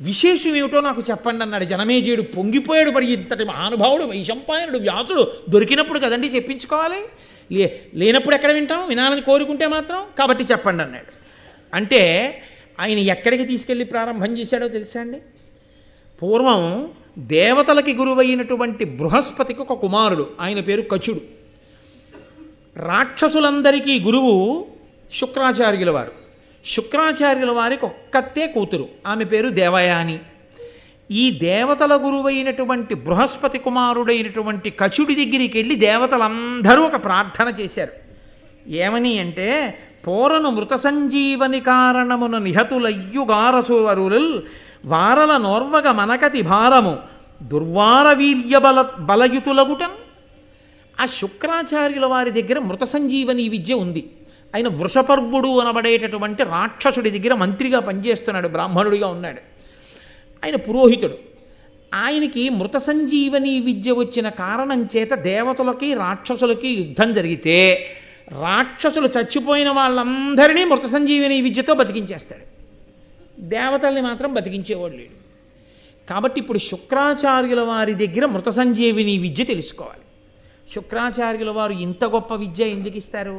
విశేషం ఏమిటో నాకు చెప్పండి అన్నాడు. జనమేజయుడు పొంగిపోయాడు. మరి ఇంతటి మహానుభావుడు వైశంపాయనుడు వ్యాసుడు దొరికినప్పుడు కదండి చెప్పించుకోవాలి, లేనప్పుడు ఎక్కడ వింటాం? వినాలని కోరుకుంటే మాత్రం. కాబట్టి చెప్పండి అన్నాడు. అంటే ఆయన ఎక్కడికి తీసుకెళ్ళి ప్రారంభం చేశాడో తెలుసా అండి? పూర్వం దేవతలకి గురువైనటువంటి బృహస్పతికి ఒక కుమారుడు, ఆయన పేరు కచుడు. రాక్షసులందరికీ గురువు శుక్రాచార్యుల వారు. శుక్రాచార్యుల వారికి ఒక్కతే కూతురు, ఆమె పేరు దేవయాని. ఈ దేవతల గురువైనటువంటి బృహస్పతి కుమారుడైనటువంటి కచుడి దగ్గరికి వెళ్ళి దేవతలందరూ ఒక ప్రార్థన చేశారు. ఏమని అంటే, పోరను మృత సంజీవని కారణమున నిహతులయ్యుగారసువరుల్ వారల నోర్వగ మనకతి భారము దుర్వార వీర్య బలయుతులగుటన్. ఆ శుక్రాచార్యుల వారి దగ్గర మృత సంజీవని విద్య ఉంది. ఆయన వృషపర్వుడు అనబడేటటువంటి రాక్షసుడి దగ్గర మంత్రిగా పనిచేస్తున్నాడు, బ్రాహ్మణుడిగా ఉన్నాడు. ఆయన పురోహితుడు. ఆయనకి మృత సంజీవని విద్య వచ్చిన కారణం చేత దేవతలకి రాక్షసులకి యుద్ధం జరిగితే రాక్షసులు చచ్చిపోయిన వాళ్ళందరినీ మృత సంజీవని విద్యతో బతికించేస్తాడు. దేవతల్ని మాత్రం బతికించేవాడు లేడు. కాబట్టి ఇప్పుడు శుక్రాచార్యుల వారి దగ్గర మృత సంజీవిని విద్య తెలుసుకోవాలి. శుక్రాచార్యుల వారు ఇంత గొప్ప విద్య ఎందుకు ఇస్తారు?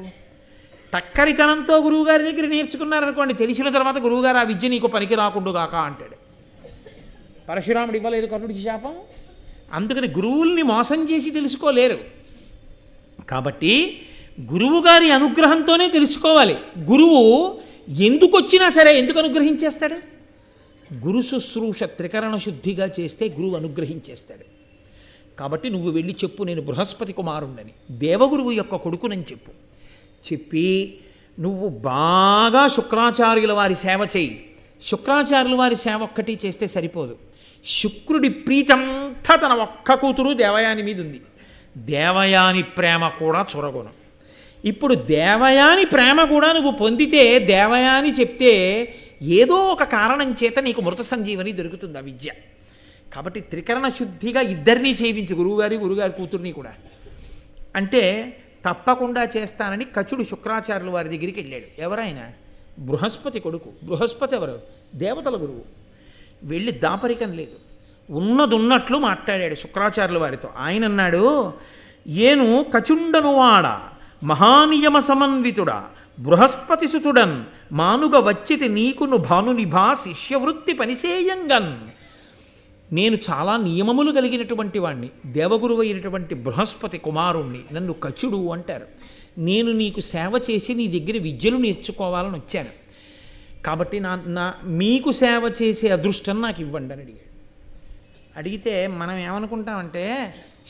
టక్కరితనంతో గురువుగారి దగ్గర నేర్చుకున్నారనుకోండి, తెలిసిన తర్వాత గురువుగారు ఆ విద్య నీకు పనికి రాకుండుగాక అంటాడు. పరశురాముడు ఇవ్వలేదు కర్ణుడికి శాపం. అందుకని గురువుల్ని మోసం చేసి తెలుసుకోలేరు. కాబట్టి గురువుగారి అనుగ్రహంతోనే తెలుసుకోవాలి. గురువు ఎందుకు వచ్చినా సరే ఎందుకు అనుగ్రహించేస్తాడు? గురు శుశ్రూష త్రికరణ శుద్ధిగా చేస్తే గురువు అనుగ్రహించేస్తాడు. కాబట్టి నువ్వు వెళ్ళి చెప్పు, నేను బృహస్పతి కుమారుణ్ణని, దేవగురువు యొక్క కొడుకునని చెప్పి నువ్వు బాగా శుక్రాచార్యుల వారి సేవ చేయి. శుక్రాచార్యుల వారి సేవ ఒక్కటి చేస్తే సరిపోదు. శుక్రుడి ప్రీతంతా తన ఒక్క కూతురు దేవయాని మీద ఉంది. దేవయాని ప్రేమ కూడా చొరగొను. ఇప్పుడు దేవయాని ప్రేమ కూడా నువ్వు పొందితే, దేవయాని చెప్తే ఏదో ఒక కారణం చేత నీకు మృత సంజీవని దొరుకుతుంది ఆ విద్య. కాబట్టి త్రికరణ శుద్ధిగా ఇద్దరినీ సేవించు, గురువుగారి కూతుర్ని కూడా. అంటే తప్పకుండా చేస్తానని కచుడు శుక్రాచార్యుల వారి దగ్గరికి వెళ్ళాడు. ఎవరైనా? బృహస్పతి కొడుకు. బృహస్పతి ఎవరు? దేవతల గురువు. వెళ్ళి దాపరికం లేదు, ఉన్నదున్నట్లు మాట్లాడాడు శుక్రాచార్యుల వారితో. ఆయన అన్నాడు, ఏను కచుండనువాడ మహానియమ సమన్వితుడా బృహస్పతి సుతుడన్ మానుగ వచ్చితి నీకును భానునిభా శిష్యవృత్తి పనిసేయంగన్. నేను చాలా నియమములు కలిగినటువంటి వాణ్ణి, దేవగురువైనటువంటి బృహస్పతి కుమారుణ్ణి, నన్ను కచుడు అంటారు. నేను నీకు సేవ చేసి నీ దగ్గర విద్యలు నేర్చుకోవాలని వచ్చాను. కాబట్టి మీకు సేవ చేసే అదృష్టం నాకు ఇవ్వండి అని అడిగాడు. అడిగితే మనం ఏమనుకుంటామంటే,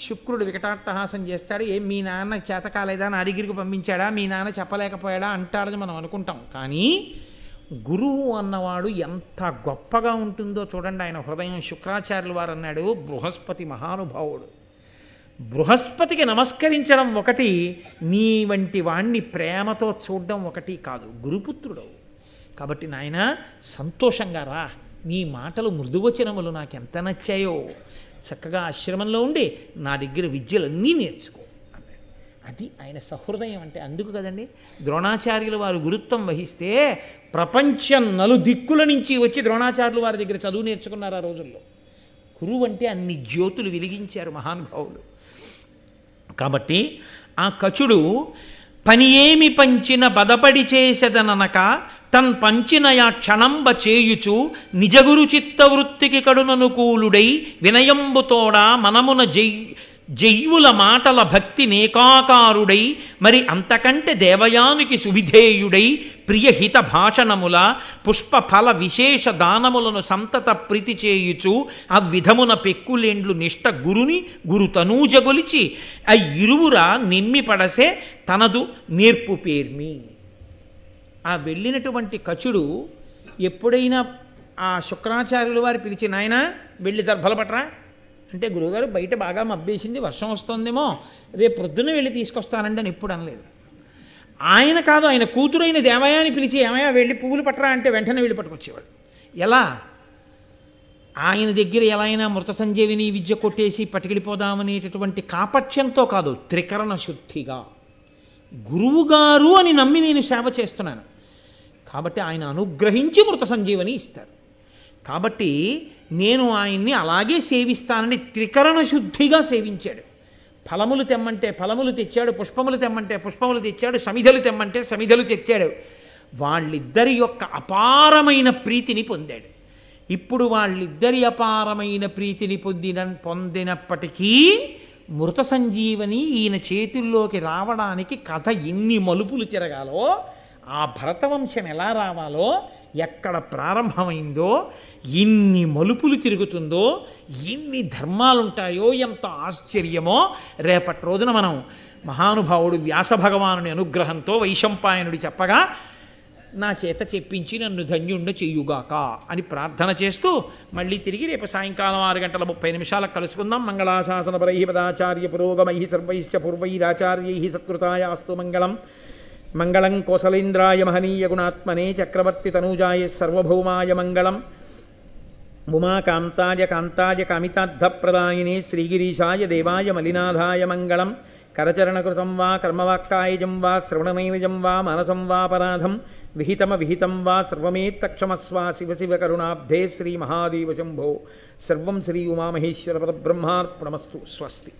శుక్రుడు వికటాట్టహాసం చేస్తాడు, ఏం మీ నాన్న చేత కాలేదా, నా దగ్గరికి పంపించాడా, మీ నాన్న చెప్పలేకపోయాడా అంటాడని మనం అనుకుంటాం. కానీ గురువు అన్నవాడు ఎంత గొప్పగా ఉంటుందో చూడండి ఆయన హృదయం. శుక్రాచార్యుల వారు అన్నాడు, బృహస్పతి మహానుభావుడు. బృహస్పతికి నమస్కరించడం ఒకటి, నీ వంటి వాణ్ణి ప్రేమతో చూడడం ఒకటి కాదు. గురుపుత్రుడు. కాబట్టి నాయన సంతోషంగా రా, నీ మాటలు మృదువచనములు నాకెంత నచ్చాయో, చక్కగా ఆశ్రమంలో ఉండి నా దగ్గర విద్యలన్నీ నేర్చుకో అన్నాడు. అది ఆయన సహృదయం అంటే. అందుకు కదండి ద్రోణాచార్యులు వారు గురుత్వం వహిస్తే ప్రపంచం నలుదిక్కుల నుంచి వచ్చి ద్రోణాచార్యులు వారి దగ్గర చదువు నేర్చుకున్నారు ఆ రోజుల్లో. గురువు అంటే అన్ని జ్యోతులు వెలిగించారు మహానుభావులు. కాబట్టి ఆ కచుడు పని ఏమి పంచిన బదపడి చేసెదననక తన్ పంచినయా క్షణంబ చేయుచు నిజగురు చిత్తవృత్తికి కడుననుకూలుడై వినయంబుతోడా మనమున జయ్యుల మాటల భక్తి నేకాకారుడై మరి అంతకంటే దేవయానికి సువిధేయుడై ప్రియహిత భాషణముల పుష్ప ఫల విశేష దానములను సంతత ప్రీతి చేయుచు ఆ విధమున పెక్కులేండ్లు నిష్ట గురుని గురుతనూజగొలిచి ఆ ఇరువురా నిమ్మి పడసే తనదు నేర్పు పేర్మి. ఆ వెళ్ళినటువంటి కచుడు ఎప్పుడైనా ఆ శుక్రాచార్యుల వారు పిలిచి, నాయన వెళ్ళి దర్భలు పట్రా అంటే, గురువుగారు బయట బాగా మబ్బేసింది, వర్షం వస్తుందేమో, రేపు ప్రొద్దున వెళ్ళి తీసుకొస్తానండి అని ఎప్పుడు అనలేదు. ఆయన కాదు, ఆయన కూతురైన దేవయాని పిలిచి, ఏమయ్యా వెళ్ళి పువ్వులు పట్టరా అంటే వెంటనే వెళ్ళి పట్టుకొచ్చేవాడు. ఎలా? ఆయన దగ్గర ఎలా అయినా మృత సంజీవిని విద్య కొట్టేసి పట్టుకెళ్ళిపోదామనేటటువంటి కాపట్యంతో కాదు, త్రికరణ శుద్ధిగా గురువుగారు అని నమ్మి నేను సేవ చేస్తున్నాను కాబట్టి ఆయన అనుగ్రహించి మృత సంజీవని ఇస్తారు. కాబట్టి నేను ఆయన్ని అలాగే సేవిస్తానని త్రికరణ శుద్ధిగా సేవించాడు. ఫలములు తెమ్మంటే ఫలములు తెచ్చాడు, పుష్పములు తెమ్మంటే పుష్పములు తెచ్చాడు, సమిధలు తెమ్మంటే సమిధలు తెచ్చాడు. వాళ్ళిద్దరి యొక్క అపారమైన ప్రీతిని పొందాడు. ఇప్పుడు వాళ్ళిద్దరి అపారమైన ప్రీతిని పొందినప్పటికీ మృత సంజీవని ఈయన చేతుల్లోకి రావడానికి కథ ఎన్ని మలుపులు తిరగాలో, ఆ భరతవంశం ఎలా రావాలో, ఎక్కడ ప్రారంభమైందో, ఎన్ని మలుపులు తిరుగుతుందో, ఎన్ని ధర్మాలుంటాయో, ఎంత ఆశ్చర్యమో రేపటి రోజున మనం మహానుభావుడు వ్యాస భగవానుని అనుగ్రహంతో వైశంపాయనుడి చెప్పగా నా చేత చెప్పించి నన్ను ధన్యుండ చెయ్యుగాక అని ప్రార్థన చేస్తూ మళ్ళీ తిరిగి రేపు సాయంకాలం 6:30 కలుసుకుందాం. మంగళాశాసనపరై పదాచార్య పురోగమై సర్వైశ్చ పూర్వైరాచార్యై సత్కృతాయాస్తు మంగళం. మంగళం కోసలేంద్రాయ మహనీయ గుణాత్మనే చక్రవర్తి తనూజాయ సర్వభౌమాయ మంగళం. ఉమాకాంతాయ కాంతాయ కామితార్థప్రదాయినే శ్రీగిరీశాయ దేవాయ మలినాథాయ మంగళం. కరచరణకృతం వా కర్మవాక్కాయజం వా శ్రవణనైనజం వా మనసం వాపరాధం విహితం వా సర్వమేత్తక్షమస్వ శివ శివ కరుణాబ్ధే శ్రీ మహాదేవ శంభో. సర్వం శ్రీ ఉమామహేశ్వర పరబ్రహ్మార్పణమస్తు. స్వస్తి.